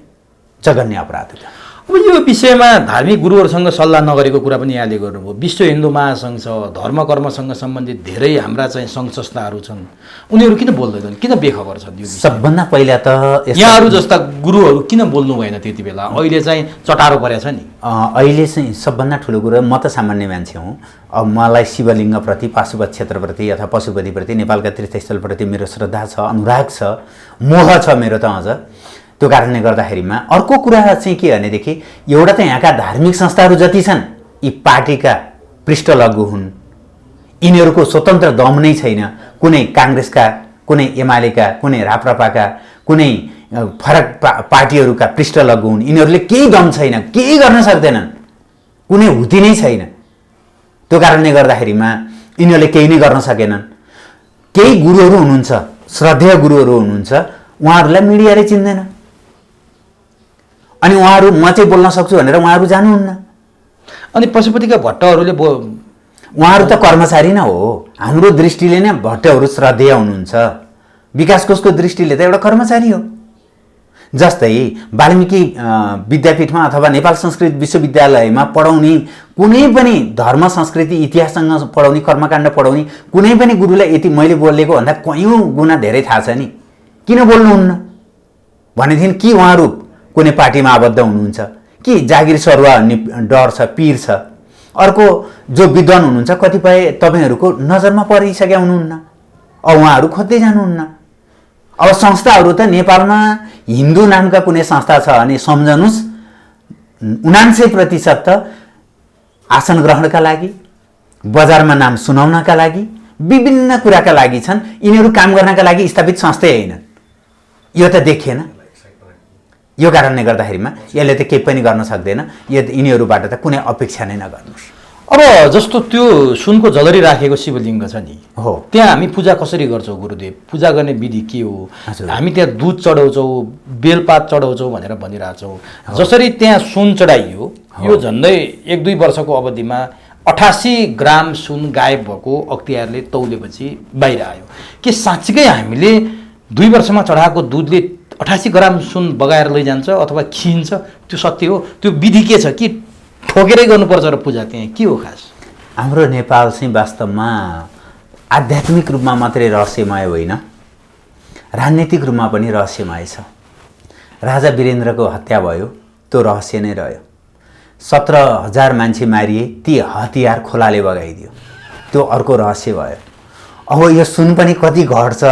जघन्य अपराध हो। अब यो विषयमा धार्मिक गुरुहरूसँग सल्लाह नगरेको कुरा पनि यहाँले गर्नुभयो। विश्व हिन्दू महासङ्घ छ, धर्म कर्मसँग सम्बन्धित धेरै हाम्रा चाहिँ सङ्घ संस्थाहरू छन्, उनीहरू किन बोल्दैनन्, किन बेखबर छन् यो विषयमा? सबभन्दा पहिला त यहाँहरू जस्ता गुरुहरू किन बोल्नु भएन त्यति बेला? अहिले चाहिँ चटारो परेको छ नि। अहिले चाहिँ सबभन्दा ठुलो कुरो, म त सामान्य मान्छे हुँ, अब मलाई शिवलिङ्गप्रति पाशुपत क्षेत्रप्रति अथवा पशुपतिप्रति नेपालका तीर्थस्थलप्रति मेरो श्रद्धा छ, अनुराग छ, मोह छ मेरो त अझ। त्यो कारणले गर्दाखेरिमा अर्को कुरा चाहिँ के भनेदेखि एउटा त यहाँका धार्मिक संस्थाहरू जति छन् यी पार्टीका पृष्ठलग्गु हुन्, यिनीहरूको स्वतन्त्र दम नै छैन। कुनै काङ्ग्रेसका, कुनै एमालेका, कुनै राप्रपाका, कुनै फरक पार्टीहरूका पृष्ठलग्गु हुन्, यिनीहरूले केही दम छैन, केही गर्न सक्दैनन्, कुनै हुती नै छैन। त्यो कारणले गर्दाखेरिमा यिनीहरूले केही नै गर्न सकेनन्। केही गुरुहरू हुनुहुन्छ, श्रद्धेय गुरुहरू हुनुहुन्छ, उहाँहरूलाई मिडियाले चिन्दैन अनि उहाँहरू म चाहिँ बोल्न सक्छु भनेर उहाँहरू जानुहुन्न। अनि पशुपतिका भट्टहरूले उहाँहरू त कर्मचारी नै हो। हाम्रो दृष्टिले नै भट्टहरू श्रद्धेय हुनुहुन्छ, विकास कोषको दृष्टिले त एउटा कर्मचारी हो। जस्तै वाल्मिकी विद्यापीठमा अथवा नेपाल संस्कृत विश्वविद्यालयमा पढाउने कुनै पनि धर्म संस्कृति इतिहाससँग पढाउने, कर्मकाण्ड पढाउने कुनै पनि गुरुलाई यति मैले बोलेको भन्दा कयौँ गुणा धेरै थाहा छ नि, किन बोल्नुहुन्न भनेदेखि कि उहाँहरू कुनै पार्टीमा आबद्ध हुनुहुन्छ कि जागिर सरुवा भन्ने डर छ, पिर छ। अर्को जो विद्वान हुनुहुन्छ कतिपय तपाईँहरूको नजरमा परिसकेका हुनुहुन्न, अब उहाँहरू खोज्दै जानुहुन्न। अब संस्थाहरू त नेपालमा हिन्दू नामका कुनै संस्था छ भने सम्झनुस् 79% त आसन ग्रहणका लागि, बजारमा नाम सुनाउनका लागि, विभिन्न कुराका लागि छन्। यिनीहरू काम गर्नका लागि स्थापित संस्थै होइनन्। यो त देखिएन। यो कारणले गर्दाखेरिमा यसले त केही पनि गर्न सक्दैन। यिनीहरूबाट त कुनै अपेक्षा नै नगर्नुहोस्। अब जस्तो त्यो सुनको झलरी राखेको शिवलिङ्ग छ नि, हो त्यहाँ हामी पूजा कसरी गर्छौँ गुरुदेव? पूजा गर्ने विधि के हो? हामी त्यहाँ दुध चढाउँछौँ, बेलपात चढाउँछौँ भनेर भनिरहेछौँ। जसरी त्यहाँ सुन चढाइयो, यो झन्डै 1-2 वर्षको अवधिमा 88 ग्राम सुन गायब भएको अख्तियारले तौलेपछि बाहिर आयो। के साँच्चीकै हामीले 2 वर्षमा चढाएको दुधले 88 ग्राम सुन बगाएर लैजान्छ अथवा खिन्छ? त्यो सत्य हो? त्यो विधि के छ कि ठोकेरै गर्नुपर्छ र पूजा त्यहाँ के हो खास? हाम्रो नेपाल चाहिँ वास्तवमा आध्यात्मिक रूपमा मात्रै रहस्यमय होइन, राजनीतिक रूपमा पनि रहस्यमय छ। राजा वीरेन्द्रको हत्या भयो, त्यो रहस्य नै रह्यो। 17,000 मान्छे मारिए, ती हतियार खोलाले बगाइदियो, त्यो अर्को रहस्य भयो। अब यो सुन पनि कति घट्छ,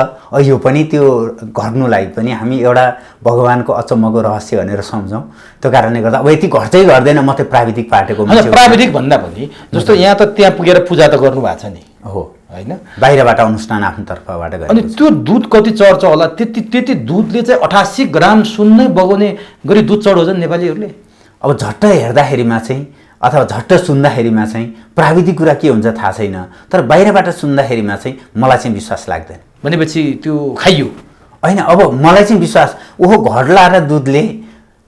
यो पनि त्यो घट्नुलाई पनि हामी एउटा भगवानको अचम्मको रहस्य भनेर सम्झौँ। त्यो कारणले गर्दा अब यति घट्दै घट्दैन। म त प्राविधिक पार्टीको मान्छे। प्राविधिक भन्दा पनि जस्तो यहाँ त त्यहाँ पुगेर पूजा त गर्नु भएको छ नि, हो होइन? बाहिरबाट अनुष्ठान आफ्नो तर्फबाट गरे। अनि त्यो दुध कति चढ्छ होला? त्यति दुधले चाहिँ 88 ग्राम सुन नै बगाउने गरी दुध चढाउँछन् नेपालीहरूले। अब झट्ट हेर्दाखेरिमा चाहिँ अथवा झट्ट सुन्दाखेरिमा चाहिँ प्राविधिक कुरा के हुन्छ थाहा छैन, तर बाहिरबाट सुन्दाखेरिमा चाहिँ मलाई चाहिँ विश्वास लाग्दैन। भनेपछि त्यो खाइयो होइन। अब मलाई चाहिँ विश्वास ओहो घट्ला र दुधले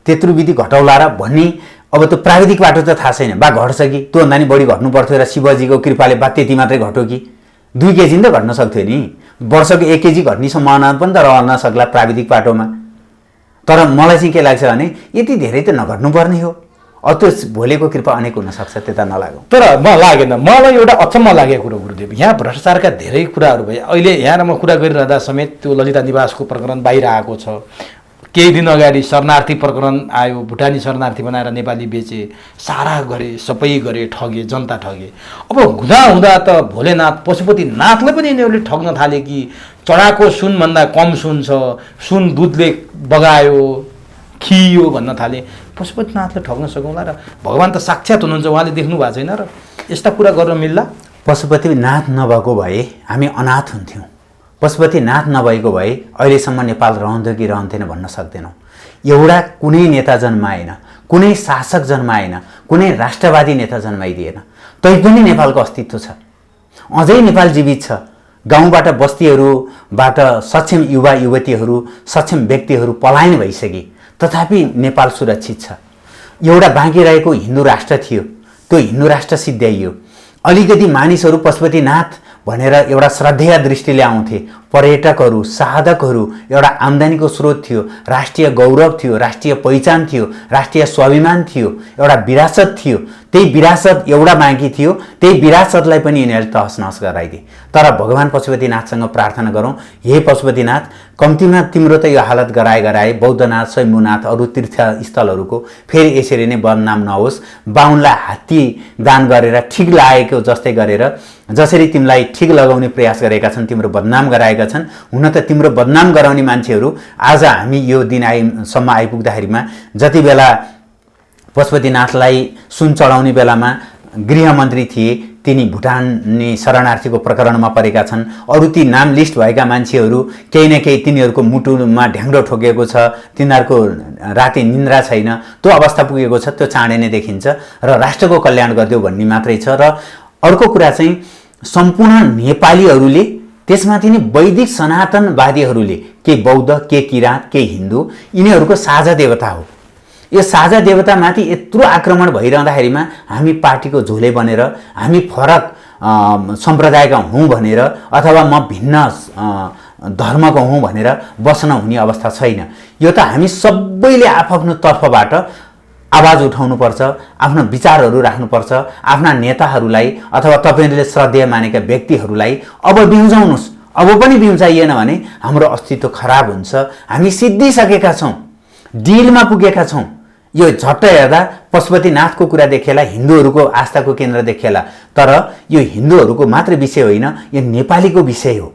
त्यत्रो विधि घटाउला र भन्ने, अब त्यो प्राविधिकबाट त थाहा छैन। बा घट्छ कि त्योभन्दा नि बढी घट्नु पर्थ्यो र शिवजीको कृपाले बा त्यति मात्रै घट्यो कि 2 केजी त घट्न सक्थ्यो नि। वर्षको 1 केजी घट्ने सम्भावना पनि त रहन सक्ला प्राविधिक पाटोमा। तर मलाई चाहिँ के लाग्छ भने यति धेरै त नघट्नुपर्ने हो। त्यो भोलिको कृपा अनेक हुनसक्छ, त्यता नलागौँ। तर म लागेन, मलाई एउटा अचम्म लागेको कुरो गुरुदेव, यहाँ भ्रष्टाचारका धेरै कुराहरू भए। अहिले यहाँ म कुरा गरिरहँदा समेत त्यो ललिता निवासको प्रकरण बाहिर आएको छ। केही दिन अगाडि शरणार्थी प्रकरण आयो, भुटानी शरणार्थी बनाएर नेपाली बेचे, सारा गरे, सबै गरे, ठगे, जनता ठगे। अब हुँदा त भोलेनाथ पशुपतिनाथलाई पनि यिनीहरूले ठग्न थाले कि चढाएको सुनभन्दा कम सुन छ, सुन दुधले बगायो, खियो भन्न थाले। पशुपतिनाथले ठग्न सकौँला र भगवान् त साक्षात् हुनुहुन्छ, उहाँले देख्नु भएको छैन र यस्ता कुरा गर्न मिल्ला? पशुपतिनाथ नभएको भए हामी अनाथ हुन्थ्यौँ। पशुपतिनाथ नभएको भए अहिलेसम्म नेपाल रहन्थ्यो कि रहन्थेन भन्न सक्दैनौँ। एउटा कुनै नेता जन्माएन, कुनै शासक जन्माएन, कुनै राष्ट्रवादी नेता जन्माइदिएन, तैपनि नेपालको अस्तित्व छ। अझै नेपाल जीवित छ। गाउँबाट बस्तीहरूबाट सक्षम युवा युवतीहरू, सक्षम व्यक्तिहरू पलायन भइसके, तथापि नेपाल सुरक्षित छ। एउटा बाँकी रहेको हिन्दू राष्ट्र थियो, त्यो हिन्दू राष्ट्र सिद्ध्याइयो। अलिकति मानिसहरू पशुपतिनाथ भनेर एउटा श्रद्धेय दृष्टिले आउँथे। पर्यटकहरू, साधकहरू, एउटा आम्दानीको स्रोत थियो, राष्ट्रिय गौरव थियो, राष्ट्रिय पहिचान थियो, राष्ट्रिय स्वाभिमान थियो, एउटा विरासत थियो। त्यही विरासत एउटा बाँकी थियो, त्यही विरासतलाई पनि यिनीहरूले तहस नहस गराइदिए। तर भगवान् पशुपतिनाथसँग प्रार्थना गरौँ, हे पशुपतिनाथ, कम्तीमा तिम्रो त यो हालत गराए बौद्धनाथ, शम्भुनाथ, अरू तीर्थस्थलहरूको फेरि यसरी नै बदनाम नहोस्। बाहुनलाई हात्ती दान गरेर ठिक लागेको जस्तै गरेर जसरी तिमीलाई ठिक लगाउने प्रयास गरेका छन्, तिम्रो बदनाम गराएका छन्। हुन त तिम्रो बदनाम गराउने मान्छेहरू आज हामी यो दिन सम्म आइपुग्दाखेरिमा जति बेला पशुपतिनाथलाई सुन चढाउने बेलामा गृहमन्त्री थिए, तिनी भुटानी शरणार्थीको प्रकरणमा परेका छन्। अरू ती नाम लिस्ट भएका मान्छेहरू केही न केही तिनीहरूको मुटुमा ढ्याङ्ग्रो ठोकेको छ, तिनीहरूको राति निन्द्रा छैन, त्यो अवस्था पुगेको छ। त्यो चाँडै नै देखिन्छ र राष्ट्रको कल्याण गरिदेऊ भन्ने मात्रै छ। र अर्को कुरा चाहिँ सम्पूर्ण नेपालीहरूले, त्यसमाथि नै वैदिक सनातनवादीहरूले, के बौद्ध, के किराँत, के हिन्दू, यिनीहरूको साझा देवता हो। यो साझा देवतामाथि यत्रो आक्रमण भइरहँदाखेरिमा हामी पार्टीको झोले बनेर, हामी फरक सम्प्रदायका हौँ भनेर, अथवा म भिन्न धर्मको हौँ भनेर बस्न हुने अवस्था छैन। यो त हामी सबैले आफ्नो तर्फबाट आवाज उठाउनुपर्छ, आफ्नो विचारहरू राख्नुपर्छ। आफ्ना नेताहरूलाई अथवा तपाईँहरूले श्रद्धेय मानेका व्यक्तिहरूलाई अब बिउजाउनुहोस्। अब पनि बिउजाइएन भने हाम्रो अस्तित्व खराब हुन्छ। हामी सिद्धिसकेका छौँ, डिलमा पुगेका छौँ। यो झट्ट हेर्दा पशुपतिनाथको कुरा देखिएला, हिन्दूहरूको आस्थाको केन्द्र देखिएला, तर यो हिन्दूहरूको मात्र विषय होइन, यो नेपालीको विषय हो।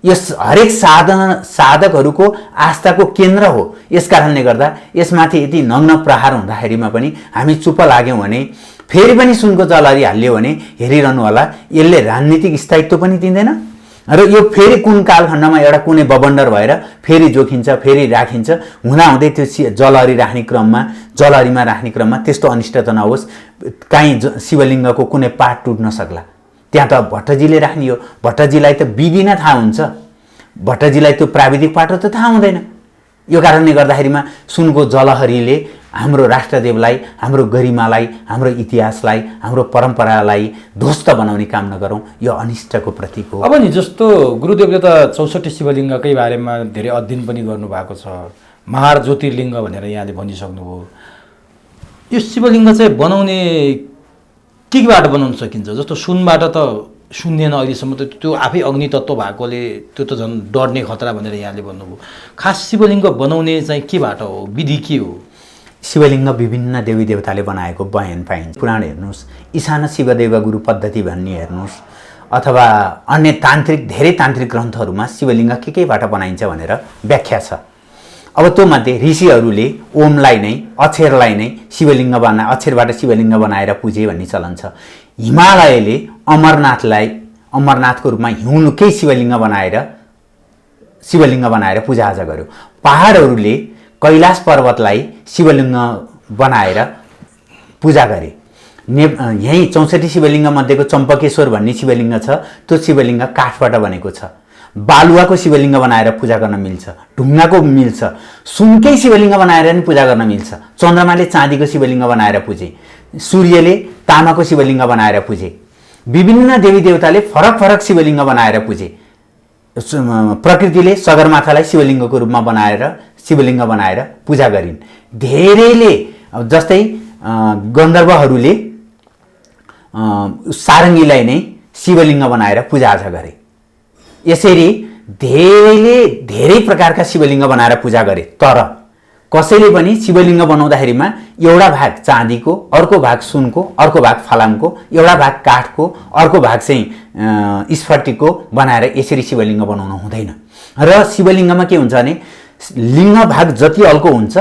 यो हरेक साधकहरूको आस्थाको केन्द्र हो। यस कारणले गर्दा यसमाथि यति नग्न प्रहार हुँदाखेरिमा पनि हामी चुप लाग्यौँ भने, फेरि पनि सुनको जलहरी हाल्यो भने हेरिरहनु होला, यसले राजनीतिक स्थायित्व पनि दिँदैन र यो फेरि कुन कालखण्डमा एउटा कुनै बबन्डर भएर फेरि जोखिन्छ, फेरि राखिन्छ। हुँदाहुँदै त्यो जलहरीमा राख्ने क्रममा त्यस्तो अनिष्ट त नहोस्, काहीँ शिवलिङ्गको कुनै पार्ट टुट्न सक्ला। त्यहाँ त भट्टजीले राख्ने हो, भट्टजीलाई त विधि नै थाहा हुन्छ, भट्टजीलाई त्यो प्राविधिक पाटो त थाहा हुँदैन। यो कारणले गर्दाखेरिमा सुनको जलहरीले हाम्रो राष्ट्रदेवलाई, हाम्रो गरिमालाई, हाम्रो इतिहासलाई, हाम्रो परम्परालाई ध्वस्त बनाउने काम नगरौँ। यो अनिष्टको प्रतीक हो। अब नि जस्तो गुरुदेवले त 64 शिवलिङ्गकै बारेमा धेरै अध्ययन पनि गर्नुभएको छ, महार ज्योतिर्लिङ्ग भनेर यहाँले भनिसक्नुभयो। यो शिवलिङ्ग चाहिँ बनाउने केबाट बनाउन सकिन्छ? जस्तो सुनबाट त सुन्दैन अहिलेसम्म, त त्यो आफै अग्नि तत्त्व भएकोले त्यो त झन् डढ्ने खतरा भनेर यहाँले भन्नुभयो। खास शिवलिङ्ग बनाउने चाहिँ केबाट हो, विधि के हो? शिवलिङ्ग विभिन्न देवी देवताले बनाएको बयान पाइन्छ। पुराण हेर्नुहोस्, ईशान शिवदेव गुरु पद्धति भन्ने हेर्नुहोस्, अथवा अन्य धेरै तान्त्रिक ग्रन्थहरूमा शिवलिङ्ग केबाट बनाइन्छ भनेर व्याख्या छ। अब त्यो मध्ये ऋषिहरूले ओमलाई नै, अक्षरलाई नै शिवलिङ्ग अक्षरबाट शिवलिङ्ग बनाएर पुजे भन्ने चलन छ। हिमालयले अमरनाथको रूपमा हिउँकै शिवलिङ्ग बनाएर पूजाआजा गर्यो। पहाडहरूले कैलाश पर्वतलाई शिवलिङ्ग बनाएर पूजा गरे। यहीँ 64 शिवलिङ्ग मध्येको चम्पकेश्वर भन्ने शिवलिङ्ग छ, त्यो शिवलिङ्ग काठबाट बनेको छ। बालुवाको शिवलिङ्ग बनाएर पूजा गर्न मिल्छ, ढुङ्गाको मिल्छ, सुनकै शिवलिङ्ग बनाएर नि पूजा गर्न मिल्छ। चन्द्रमाले चाँदीको शिवलिङ्ग बनाएर पुजे, सूर्यले तामाको शिवलिङ्ग बनाएर पुजे, विभिन्न देवी देवताले फरक फरक शिवलिङ्ग बनाएर पुजे। प्रकृतिले सगरमाथालाई शिवलिङ्गको रूपमा बनाएर शिवलिङ्ग बनाएर पूजा गरिन्। धेरैले जस्तै गन्धर्वहरूले सारङ्गीलाई नै शिवलिङ्ग बनाएर पूजाआजा गरे। यसरी धेरैले धेरै प्रकारका शिवलिङ्ग बनाएर पूजा गरे। तर कसैले पनि शिवलिङ्ग बनाउँदाखेरिमा एउटा भाग चाँदीको, अर्को भाग सुनको, अर्को भाग फलामको, एउटा भाग काठको, अर्को भाग चाहिँ स्फटिकको बनाएर यसरी शिवलिङ्ग बनाउनु हुँदैन। र शिवलिङ्गमा के हुन्छ भने लिङ्ग भाग जति अल्को हुन्छ,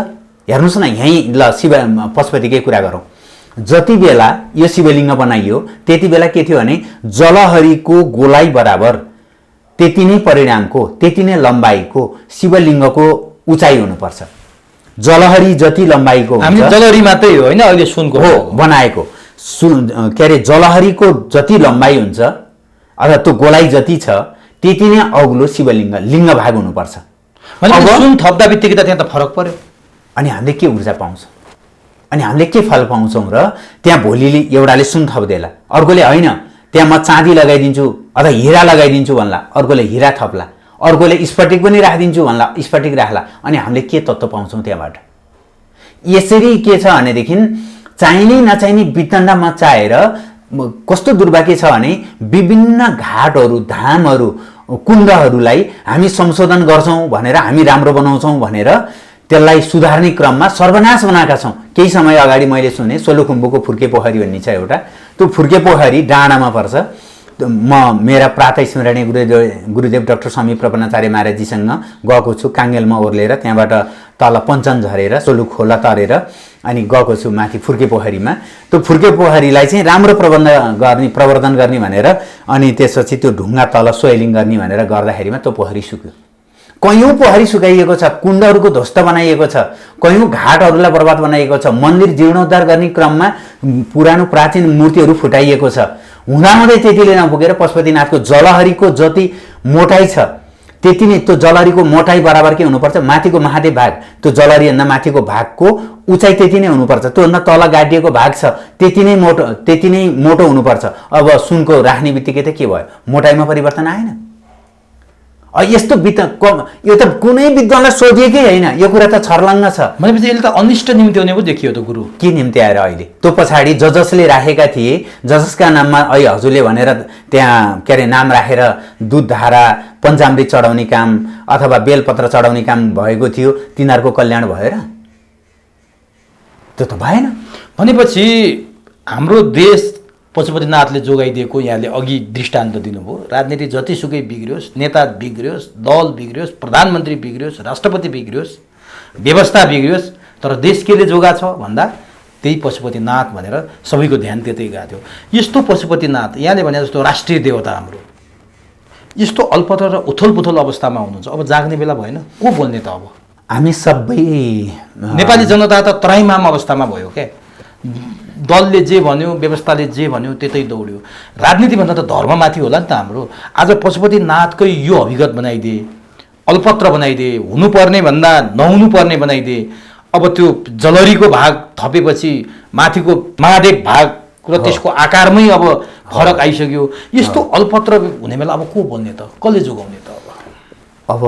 हेर्नुहोस् न यहीँ ल पशुपतिकै कुरा गरौँ। जति बेला यो शिवलिङ्ग बनाइयो त्यति बेला के थियो भने जलहरीको गोलाइ बराबर त्यति नै परिणामको, त्यति नै लम्बाइको शिवलिङ्गको उचाइ हुनुपर्छ। जलहरी जति लम्बाइको हुन्छ, हामी जलहरी मात्रै हो होइन, अहिले सुनको हो बनाएको के अरे जलहरीको जति लम्बाइ हुन्छ अथवा त्यो गोलाइ जति छ त्यति नै अग्लो शिवलिङ्ग लिङ्ग भाग हुनुपर्छ। सुन थप्दा बित्तिकै त त्यहाँ त फरक पर्यो। अनि हामीले के ऊर्जा पाउँछौँ, अनि हामीले के फल पाउँछौँ र त्यहाँ भोलिले एउटाले सुन थप्देला, अर्कोले होइन त्यहाँ म चाँदी लगाइदिन्छु अथवा हिरा लगाइदिन्छु भन्ला, अर्कोले हिरा थप्ला, अर्कोले स्फटिक पनि राखिदिन्छु भन्ला, स्फटिक राख्ला। अनि हामीले के तत्त्व पाउँछौँ त्यहाँबाट? यसरी के छ भनेदेखि चाहिने नचाहिने वितण्डा मचाएर कस्तो दुर्भाग्य छ भने विभिन्न घाटहरू, धामहरू, कुण्डहरूलाई हामी संशोधन गर्छौँ भनेर, हामी राम्रो बनाउँछौँ भनेर त्यसलाई सुधार्ने क्रममा सर्वनाश बनाएका छौँ। केही समय अगाडि मैले सुने सोलुखुम्बुको फुर्के पोखरी भन्ने छ एउटा, त्यो फुर्के पोखरी डाँडामा पर्छ। म मेरा प्रातः स्मरणीय गुरुदेव डाक्टर स्वामी प्रपन्नाचार्य महाराजजीसँग गएको छु काङ्गेलमा ओर्लेर, त्यहाँबाट तल पञ्चन झरेर सोलुक खोला तरेर अनि गएको छु माथि फुर्के पोखरीमा। त्यो फुर्के पोखरीलाई चाहिँ राम्रो प्रवर्धन गर्ने भनेर अनि त्यसपछि त्यो ढुङ्गा तल सोइलिङ गर्ने भनेर गर्दाखेरिमा त्यो पोखरी सुक्यो। कयौँ पोखरी सुकाइएको छ, कुण्डहरूको ध्वस्त बनाइएको छ, कयौँ घाटहरूलाई बर्बाद बनाइएको छ, मन्दिर जीर्णोद्धार गर्ने क्रममा पुरानो प्राचीन मूर्तिहरू फुटाइएको छ। हुँदाहुँदै त्यतिले नपुगेर पशुपतिनाथको जलहरीको जति मोटाइ छ त्यति नै त्यो जलहरीको मोटाइ बराबर के हुनुपर्छ, माथिको महादेव भाग त्यो जलहरीभन्दा माथिको भागको उचाइ त्यति नै हुनुपर्छ, त्योभन्दा तल गाडिएको भाग छ त्यति नै मोटो हुनुपर्छ। अब सुनको राख्ने बित्तिकै त के भयो, मोटाइमा परिवर्तन आएन। यस्तो यो त कुनै विद्वानलाई सोधिएकै होइन, यो कुरा त छर्लङ्ग छ। भनेपछि यसले त अनिष्ट निम्ति हुने पो देखियो त गुरु। के निम्ति आएर अहिले त्यो पछाडि जसले राखेका थिए, जसका नाममा अहिले हजुरले भनेर त्यहाँ के अरे नाम राखेर दुध धारा पञ्चामृत चढाउने काम अथवा बेलपत्र चढाउने काम भएको थियो, तिनीहरूको कल्याण भयो र? त्यो त भएन। भनेपछि हाम्रो देश पशुपतिनाथले जोगाइदिएको यहाँले अघि दृष्टान्त दिनुभयो। राजनीति जतिसुकै बिग्रियोस्, नेता बिग्रियोस्, दल बिग्रियोस्, प्रधानमन्त्री बिग्रियोस्, राष्ट्रपति बिग्रियोस्, व्यवस्था बिग्रियोस्, तर देश केले जोगा छ भन्दा त्यही पशुपतिनाथ भनेर सबैको ध्यान त्यतै गएको थियो। यस्तो पशुपतिनाथ यहाँले भने जस्तो राष्ट्रिय देवता हाम्रो यस्तो अल्पत्र र उथलपुथल अवस्थामा हुनुहुन्छ, अब जाग्ने बेला भएन? को बोल्ने त? अब हामी सबै नेपाली जनता त त्राइमाम अवस्थामा भयो क्या। दलले जे भन्यो, व्यवस्थाले जे भन्यो त्यतै दौड्यो। राजनीतिभन्दा त धर्ममाथि होला नि त हाम्रो। आज पशुपतिनाथकै यो हकीकत बनाइदिए, अल्पत्र बनाइदिए, हुनुपर्ने भन्दा नहुनुपर्ने बनाइदिए। अब त्यो जलहरीको भाग थपेपछि माथिको महादेव भाग र त्यसको आकारमै अब फरक आइसक्यो। यस्तो अल्पत्र हुने बेला अब को बोल्ने त, कसले जोगाउने त? अब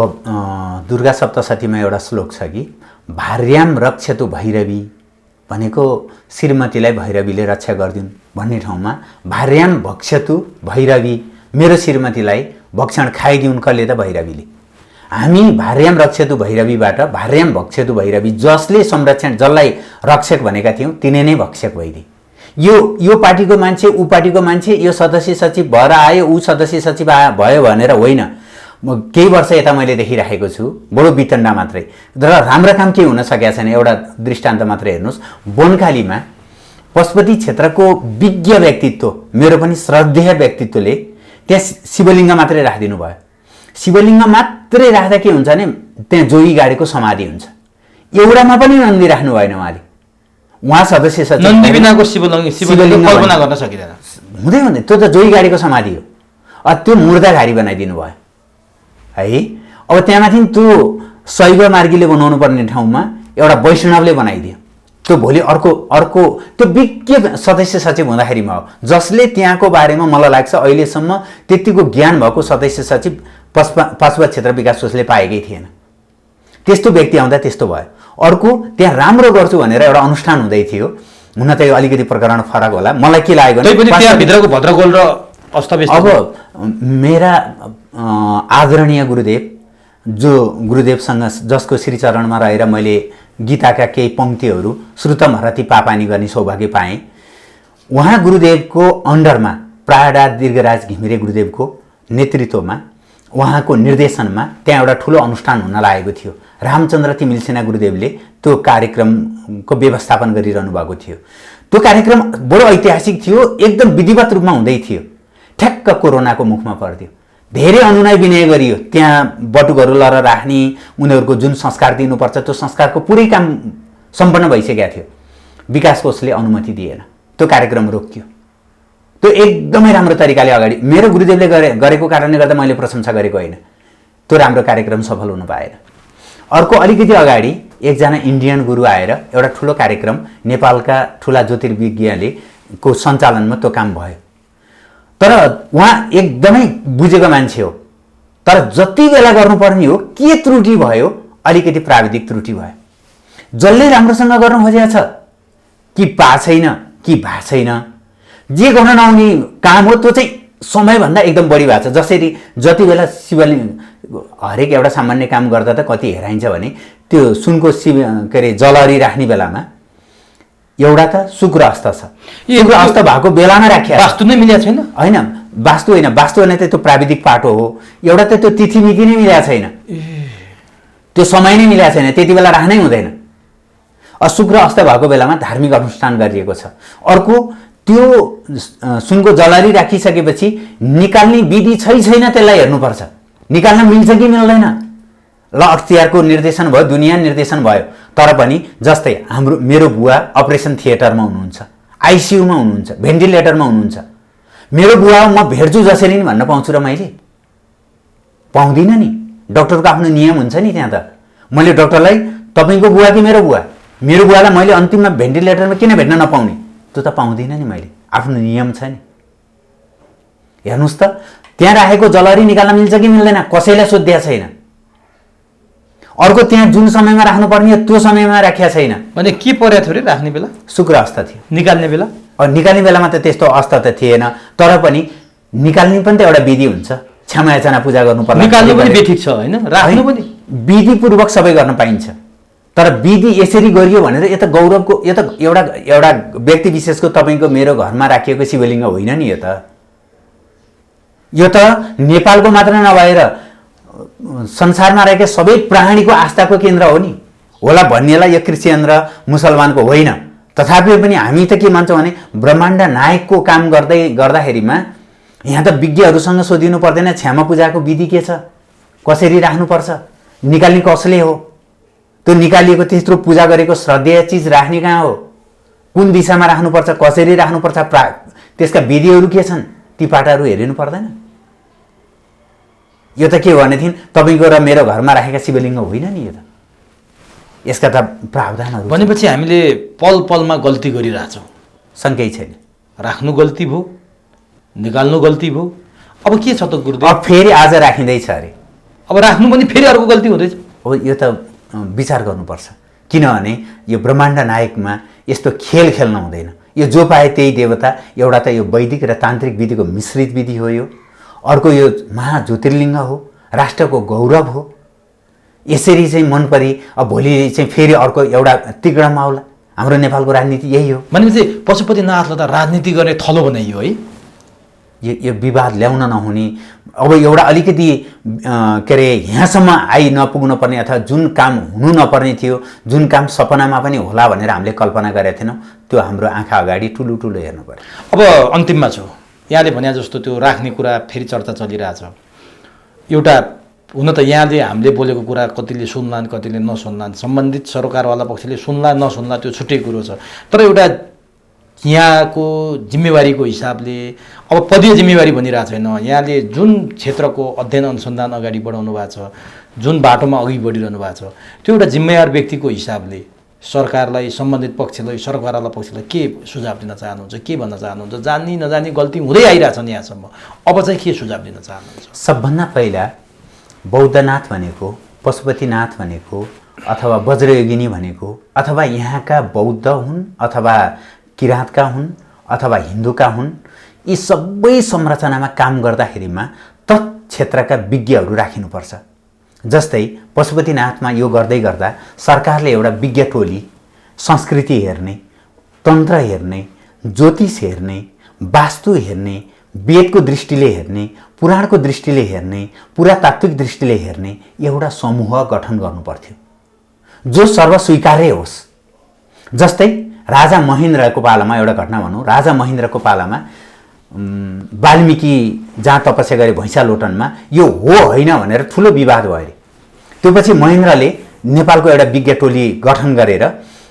दुर्गा सप्तशतीमा एउटा श्लोक छ कि भार्याम रक्षतु भैरवी भनेको श्रीमतीलाई भैरवीले रक्षा गरिदिउन् भन्ने ठाउँमा भार्याम भक्षतु भैरवी, मेरो श्रीमतीलाई भक्षण खाइदिउन् कसले त? भैरवीले। हामी भार्याम रक्षतु भैरवीबाट भार्याम भक्षतु भैरवी, जसले संरक्षण, जसलाई रक्षक भनेका थियौँ तिनै नै भक्षक भइदिए। यो पार्टीको मान्छे, ऊ पार्टीको मान्छे, यो सदस्य सचिव भएर आयो, ऊ सदस्य सचिव भयो भनेर होइन। केही वर्ष यता मैले देखिराखेको छु, बडो वितण्डा मात्रै, तर राम्रो काम के हुन सकेको छैन। एउटा दृष्टान्त मात्रै हेर्नुहोस्, बनखालीमा पशुपति क्षेत्रको विज्ञ व्यक्तित्व, मेरो पनि श्रद्धेय व्यक्तित्वले त्यहाँ शिवलिङ्ग मात्रै राखिदिनु भयो। शिवलिङ्ग मात्रै राख्दा के हुन्छ भने त्यहाँ जोगी गाडीको समाधि हुन्छ। एउटामा पनि नन्दी राख्नु भएन उहाँले। उहाँ सदस्य सचिव, नन्दी बिनाको शिवलिङ्ग कल्पना गर्न सकिँदैन। हुँदैन, त्यो त जोगी गाडीको समाधि हो। त्यो मुर्दाघारी बनाइदिनु भयो है। अब त्यहाँमाथि त्यो शैव मार्गीले बनाउनु पर्ने ठाउँमा एउटा वैष्णवले बनाइदियो। त्यो भोलि अर्को त्यो विज्ञ सदस्य सचिव हुँदाखेरिमा हो, जसले त्यहाँको बारेमा मलाई लाग्छ अहिलेसम्म त्यतिको ज्ञान भएको सदस्य सचिव पाशुपत क्षेत्र विकास कोषले पाएकै थिएन। त्यस्तो व्यक्ति आउँदा त्यस्तो भयो। अर्को त्यहाँ राम्रो गर्छु भनेर एउटा अनुष्ठान हुँदै थियो, हुन त यो अलिकति प्रकरण फरक होला, मलाई के लाग्यो भने त्यहाँभित्रको भद्रगोल र अस्तव्यस्त। अब मेरा आदरणीय गुरुदेव, जो गुरुदेवसँग जसको श्रीचरणमा रहेर मैले गीताका केही पङ्क्तिहरू श्रुतम हरति पापानी गर्ने सौभाग्य पाएँ, उहाँ गुरुदेवको अन्डरमा प्राडा दीर्घराज घिमिरे गुरुदेवको नेतृत्वमा उहाँको निर्देशनमा त्यहाँ एउटा ठुलो अनुष्ठान हुन लागेको थियो। रामचन्द्र तिमिल सेना गुरुदेवले त्यो कार्यक्रमको व्यवस्थापन गरिरहनु भएको थियो। त्यो कार्यक्रम बडो ऐतिहासिक थियो, एकदम विधिवत रूपमा हुँदै थियो। ठ्याक्क कोरोनाको मुखमा पर्दियो, धेरै अनुनय विनय गरियो, त्यहाँ बटुकहरू लर राख्ने, उनीहरूको जुन संस्कार दिनुपर्छ त्यो संस्कारको पुरै काम सम्पन्न भइसकेको थियो। विकास कोषले अनुमति दिएन, त्यो कार्यक्रम रोकियो। त्यो एकदमै राम्रो तरिकाले अगाडि मेरो गुरुदेवले गरेको कारणले गर्दा मैले प्रशंसा गरेको होइन, त्यो राम्रो कार्यक्रम सफल हुन पाएन। अर्को अलिकति अगाडि एकजना इन्डियन गुरु आएर एउटा ठुलो कार्यक्रम नेपालका ठुला ज्योतिर्विज्ञले को सञ्चालनमा त्यो काम भयो। तर उहाँ एकदमै बुझेको मान्छे हो, तर जति बेला गर्नुपर्ने हो के त्रुटि भयो, अलिकति प्राविधिक त्रुटि भयो। जसले राम्रोसँग गर्न खोजेको छ कि पा छैन कि भा छैन, जे गर्न नआउने काम हो त्यो चाहिँ समयभन्दा एकदम बढी भएको छ। जसरी जति बेला शिवलिङ्ग हरेक एउटा सामान्य काम गर्दा त कति हेराइन्छ भने त्यो सुनको के अरे जलहरी राख्ने बेलामा एउटा त शुक्र अस्त छ, शुक्र अस्त भएको बेलामा राखिया वास्तु नै मिलेको छैन। होइन वास्तु होइन, वास्तु होइन त्यो प्राविधिक पाटो हो। एउटा त त्यो तिथि मिति नै मिलेको छैन, त्यो समय नै मिलेको छैन, त्यति बेला राख्नै हुँदैन। शुक्र अस्त भएको बेलामा धार्मिक अनुष्ठान गरिएको छ। अर्को त्यो सुनको जलहरी राखिसकेपछि निकाल्ने विधि छैन, त्यसलाई हेर्नुपर्छ, निकाल्न मिल्छ कि मिल्दैन। ल अख्तियारको निर्देशन भयो, दुनियाँ निर्देशन भयो, तर पनि जस्तै मेरो बुवा अपरेसन थिएटरमा हुनुहुन्छ, आइसियुमा हुनुहुन्छ, भेन्टिलेटरमा हुनुहुन्छ। मेरो बुवा म भेट्छु जसरी नि भन्न पाउँछु र मैले पाउँदिनँ नि। डक्टरको आफ्नो नियम हुन्छ नि। त्यहाँ त मैले डक्टरलाई तपाईँको बुवा कि मेरो बुवालाई मैले अन्तिममा भेन्टिलेटरमा किन भेट्न नपाउने, त्यो त पाउँदिनँ नि मैले, आफ्नो नियम छ नि। हेर्नुहोस् त त्यहाँ राखेको जलहरी निकाल्न मिल्छ कि मिल्दैन, कसैलाई सोध्या छैन। अर्को त्यहाँ जुन समयमा राख्नुपर्ने हो त्यो समयमा राखेको छैन। भने के पर्या थियो रे राख्ने बेला? शुक्र अस्त थियो। निकाल्ने बेला? निकाल्ने बेलामा त त्यस्तो अस्त त थिएन, तर पनि निकाल्ने पनि त एउटा विधि हुन्छ। क्षमायाचना पूजा गर्नुपर्छ, निकाल्नु पनि बेठिक छ होइन, राख्नु पनि विधिपूर्वक सबै गर्न पाइन्छ। तर विधि यसरी गरियो भनेर यो त गौरवको, यो त एउटा व्यक्ति विशेषको तपाईँको मेरो घरमा राखिएको शिवलिङ्ग होइन नि। यो त नेपालको मात्र नभएर संसारमा रहेका सबै प्राणीको आस्थाको केन्द्र हो नि। होला भन्नेलाई यो क्रिस्चियन र मुसलमानको होइन, तथापि पनि हामी त के मान्छौँ भने ब्रह्माण्ड नायकको काम गर्दाखेरिमा यहाँ त विज्ञहरूसँग सोधिनु पर्दैन क्षमा पूजाको विधि के छ, कसरी राख्नुपर्छ, निकाल्ने कसले हो, त्यो निकालिएको त्यत्रो पूजा गरेको श्रद्धेय चिज राख्ने कहाँ हो, कुन दिशामा राख्नुपर्छ, कसरी राख्नुपर्छ, त्यसका विधिहरू के छन्, ती पाटाहरू हेरिनु पर्दैन। यो त के भनेदेखि तपाईँको र मेरो घरमा राखेका शिवलिङ्ग होइन नि। यो त यसका त प्रावधानहरू भनेपछि हामीले पल पलमा गल्ती गरिरहेछौँ, शङ्कै छैन। राख्नु गल्ती भयो, निकाल्नु गल्ती भयो, अब के छ त गुरुदेव? अब फेरि आज राखिँदैछ अरे, अब राख्नु पनि फेरि अर्को गल्ती हुँदैछ। हो यो त विचार गर्नुपर्छ, किनभने यो ब्रह्माण्ड नायकमा यस्तो खेल खेल्न हुँदैन। यो जो पाए त्यही देवता, एउटा त यो वैदिक र तान्त्रिक विधिको मिश्रित विधि हो, यो अर्को यो महाज्योतिर्लिङ्ग हो, राष्ट्रको गौरव हो। यसरी चाहिँ मन परी अब भोलि चाहिँ फेरि अर्को एउटा तिग्रमा आउला। हाम्रो नेपालको राजनीति यही हो। भनेपछि पशुपतिनाथलाई त राजनीति गर्ने थलो बनाइयो है। यो विवाद ल्याउन नहुने, अब एउटा अलिकति के अरे यहाँसम्म आइ नपुग्नु पर्ने अथवा जुन काम हुनु नपर्ने थियो, जुन काम सपनामा पनि होला भनेर हामीले कल्पना गरेका थिएनौँ, त्यो हाम्रो आँखा अगाडि ठुलो ठुलो हेर्नु पर्यो। अब अन्तिममा छु, यहाँले भने जस्तो त्यो राख्ने कुरा फेरि चर्चा चलिरहेछ। एउटा हुन त यहाँले हामीले बोलेको कुरा कतिले सुन्लान् कतिले नसुन्लान्, सम्बन्धित सरकारवाला पक्षले सुन्ला नसुन्ला त्यो छुट्टै कुरो छ। तर एउटा यहाँको जिम्मेवारीको हिसाबले, अब पदीय जिम्मेवारी भनिरहेको छैन, यहाँले जुन क्षेत्रको अध्ययन अनुसन्धान अगाडि बढाउनु भएको छ, जुन बाटोमा अघि बढिरहनु भएको छ, त्यो एउटा जिम्मेवार व्यक्तिको हिसाबले सरकारलाई, सम्बन्धित पक्षलाई, सरकारवाला पक्षलाई के सुझाव दिन चाहनुहुन्छ, के भन्न चाहनुहुन्छ? जानी नजानी गल्ती हुँदै आइरहेछन् यहाँसम्म, अब चाहिँ के सुझाव दिन चाहनुहुन्छ? सबभन्दा पहिला बौद्धनाथ भनेको, पशुपतिनाथ भनेको, अथवा वज्रयोगिनी भनेको, अथवा यहाँका बौद्ध हुन् अथवा किराँतका हुन् अथवा हिन्दूका हुन्, यी सबै संरचनामा काम गर्दाखेरिमा तत् क्षेत्रका विज्ञहरू राखिनुपर्छ। जस्तै पशुपतिनाथमा यो गर्दै गर्दा सरकारले एउटा विज्ञ टोली संस्कृति हेर्ने, तन्त्र हेर्ने, ज्योतिष हेर्ने, वास्तु हेर्ने, वेदको दृष्टिले हेर्ने, पुराणको दृष्टिले हेर्ने, पुरातात्विक दृष्टिले हेर्ने एउटा समूह गठन गर्नुपर्थ्यो जो सर्वस्वीकार्य होस्। जस्तै राजा महेन्द्रको पालामा एउटा घटना भनौँ, राजा महेन्द्रको पालामा वाल्मीकि जहाँ तपस्या गरे भैँसालोटनमा यो हो होइन भनेर ठुलो विवाद भयो अरे। त्यो पछि महेन्द्रले नेपालको एउटा विज्ञ टोली गठन गरेर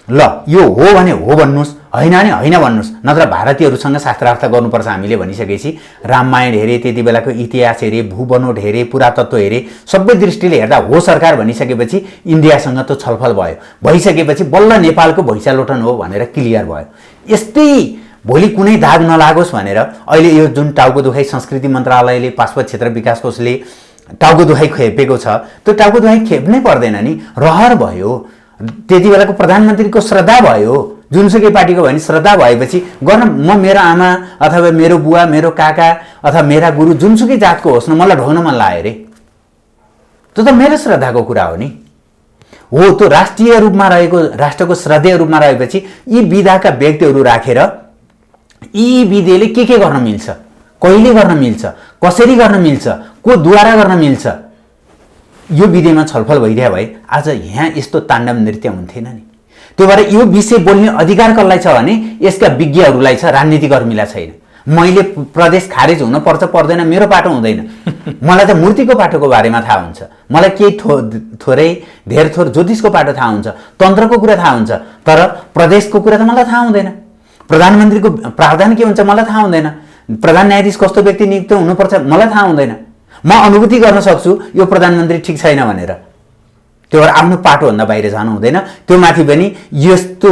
ल यो हो भने हो भन्नुहोस्, होइन भने होइन भन्नुहोस्, नत्र भारतीयहरूसँग शास्त्रार्थ गर्नुपर्छ हामीले भनिसकेपछि रामायण हेरे, त्यति बेलाको इतिहास हेरे, भूबनोट हेरे, पुरातत्व हेरे, सबै दृष्टिले हेर्दा हो सरकार भनिसकेपछि इन्डियासँग त्यो छलफल भयो। भइसकेपछि बल्ल नेपालको भैँसालोटन हो भनेर क्लियर भयो। यस्तै भोलि कुनै दाग नलागोस् भनेर अहिले यो जुन टाउको दुखाइ संस्कृति मन्त्रालयले, पार्श्व क्षेत्र विकास कोषले टाउको दुखाइ खेपेको छ, त्यो टाउको दुखाइ खेप्नै पर्दैन नि, रहर भयो। त्यति बेलाको प्रधानमन्त्रीको श्रद्धा भयो, जुनसुकै पार्टीको भयो भने श्रद्धा भएपछि गर्न म मेरो आमा अथवा मेरो बुवा, मेरो काका अथवा मेरा गुरु जुनसुकै जातको होस् न, मलाई ढोग्न मन लाग्यो अरे, त्यो त मेरो श्रद्धाको कुरा हो नि। हो त्यो राष्ट्रिय रूपमा रहेको, राष्ट्रको श्रद्धेय रूपमा रहेपछि यी विधाका व्यक्तिहरू राखेर यी विधिले के गर्न मिल्छ, कहिले गर्न मिल्छ, कसरी गर्न मिल्छ, को द्वारा गर्न मिल्छ, यो विधिमा छलफल भइदिया भए आज यहाँ यस्तो ताण्डव नृत्य हुन्थेन नि। त्यो भएर यो विषय बोल्ने अधिकार कसलाई छ भने यसका विज्ञहरूलाई छ, राजनीतिकर्मीलाई छैन। मैले प्रदेश खारेज हुन पर्छ पर्दैन मेरो पाटो हुँदैन। मलाई त मूर्तिको पाटोको बारेमा थाहा हुन्छ, मलाई केही थोरै धेर थोर ज्योतिषको पाटो थाहा हुन्छ, तन्त्रको कुरा थाहा हुन्छ, तर प्रदेशको कुरा त मलाई थाहा हुँदैन। प्रधानमन्त्रीको प्रावधान के हुन्छ मलाई थाहा हुँदैन। प्रधान न्यायाधीश कस्तो व्यक्ति नियुक्त हुनुपर्छ मलाई थाहा हुँदैन। म अनुभूति गर्न सक्छु यो प्रधानमन्त्री ठिक छैन भनेर, त्यो भएर आफ्नो पाटोभन्दा बाहिर जानु हुँदैन। त्यो माथि पनि यस्तो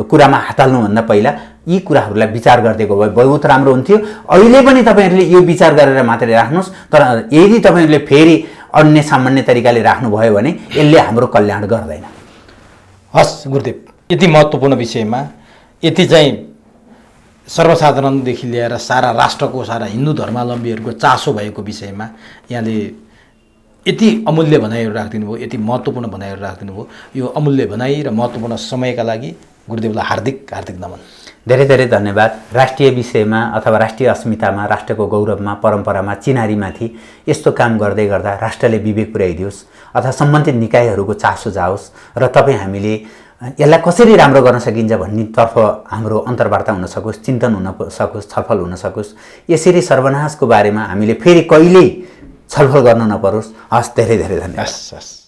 कुरामा हात हाल्नुभन्दा पहिला यी कुराहरूलाई विचार गरिदिएको भए बहुत राम्रो हुन्थ्यो। अहिले पनि तपाईँहरूले यो विचार गरेर मात्रै राख्नुहोस्, तर यदि तपाईँहरूले फेरि अन्य सामान्य तरिकाले राख्नुभयो भने यसले हाम्रो कल्याण गर्दैन। हस् गुरुदेव, यति महत्त्वपूर्ण विषयमा, यति चाहिँ सर्वसाधारणदेखि लिएर सारा राष्ट्रको, सारा हिन्दू धर्मावलम्बीहरूको चासो भएको विषयमा यहाँले यति अमूल्य भनाइहरू राखिदिनु भयो, यति महत्त्वपूर्ण भनाइहरू राखिदिनु भयो। यो अमूल्य भनाइ र महत्त्वपूर्ण समयका लागि गुरुदेवलाई हार्दिक हार्दिक नमन। धेरै धेरै धन्यवाद। राष्ट्रिय विषयमा अथवा राष्ट्रिय अस्मितामा, राष्ट्रको गौरवमा, परम्परामा, चिनारीमाथि यस्तो काम गर्दै गर्दा राष्ट्रले विवेक पुर्याइदियोस् अथवा सम्बन्धित निकायहरूको चासो जाओस् र तपाईँ हामीले यसलाई कसरी राम्रो गर्न सकिन्छ भन्नेतर्फ हाम्रो अन्तर्वार्ता हुन सकोस्, चिन्तन हुन सकोस्, छलफल हुन सकोस्। यसरी सर्वनाशको बारेमा हामीले फेरि कहिल्यै छलफल गर्न नपरोस्। हस्, धेरै धेरै धन्यवाद। हस् हस्।